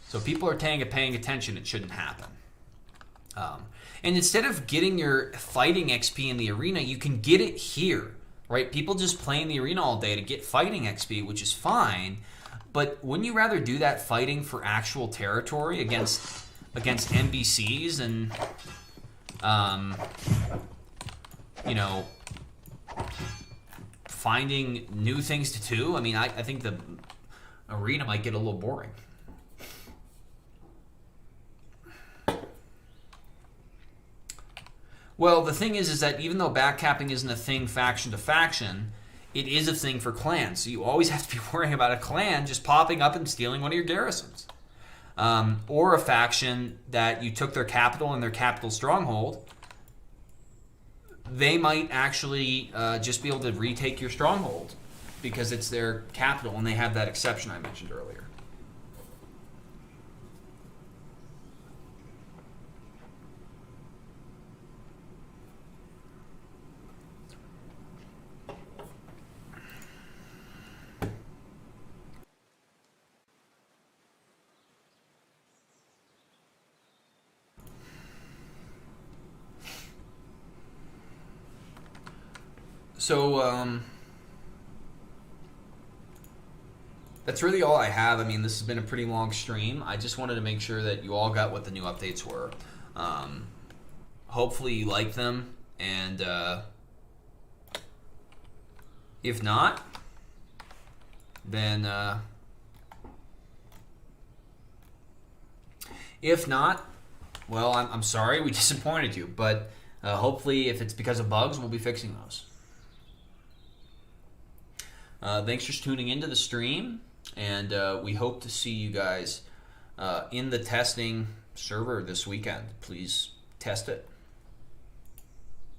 So people are paying attention. It shouldn't happen. And instead of getting your fighting XP in the arena, you can get it here, right? People just play in the arena all day to get fighting XP, which is fine. But wouldn't you rather do that fighting for actual territory against NPCs and, finding new things to do? I mean, I think the arena might get a little boring. Well, the thing is that even though backcapping isn't a thing faction to faction, it is a thing for clans. So you always have to be worrying about a clan just popping up and stealing one of your garrisons. Or a faction that you took their capital and their capital stronghold. They might actually just be able to retake your stronghold because it's their capital and they have that exception I mentioned earlier. So, that's really all I have. I mean, this has been a pretty long stream. I just wanted to make sure that you all got what the new updates were. Hopefully you like them, and if not, then well, I'm sorry we disappointed you, but hopefully if it's because of bugs, we'll be fixing those. Thanks for tuning into the stream, and we hope to see you guys in the testing server this weekend. Please test it.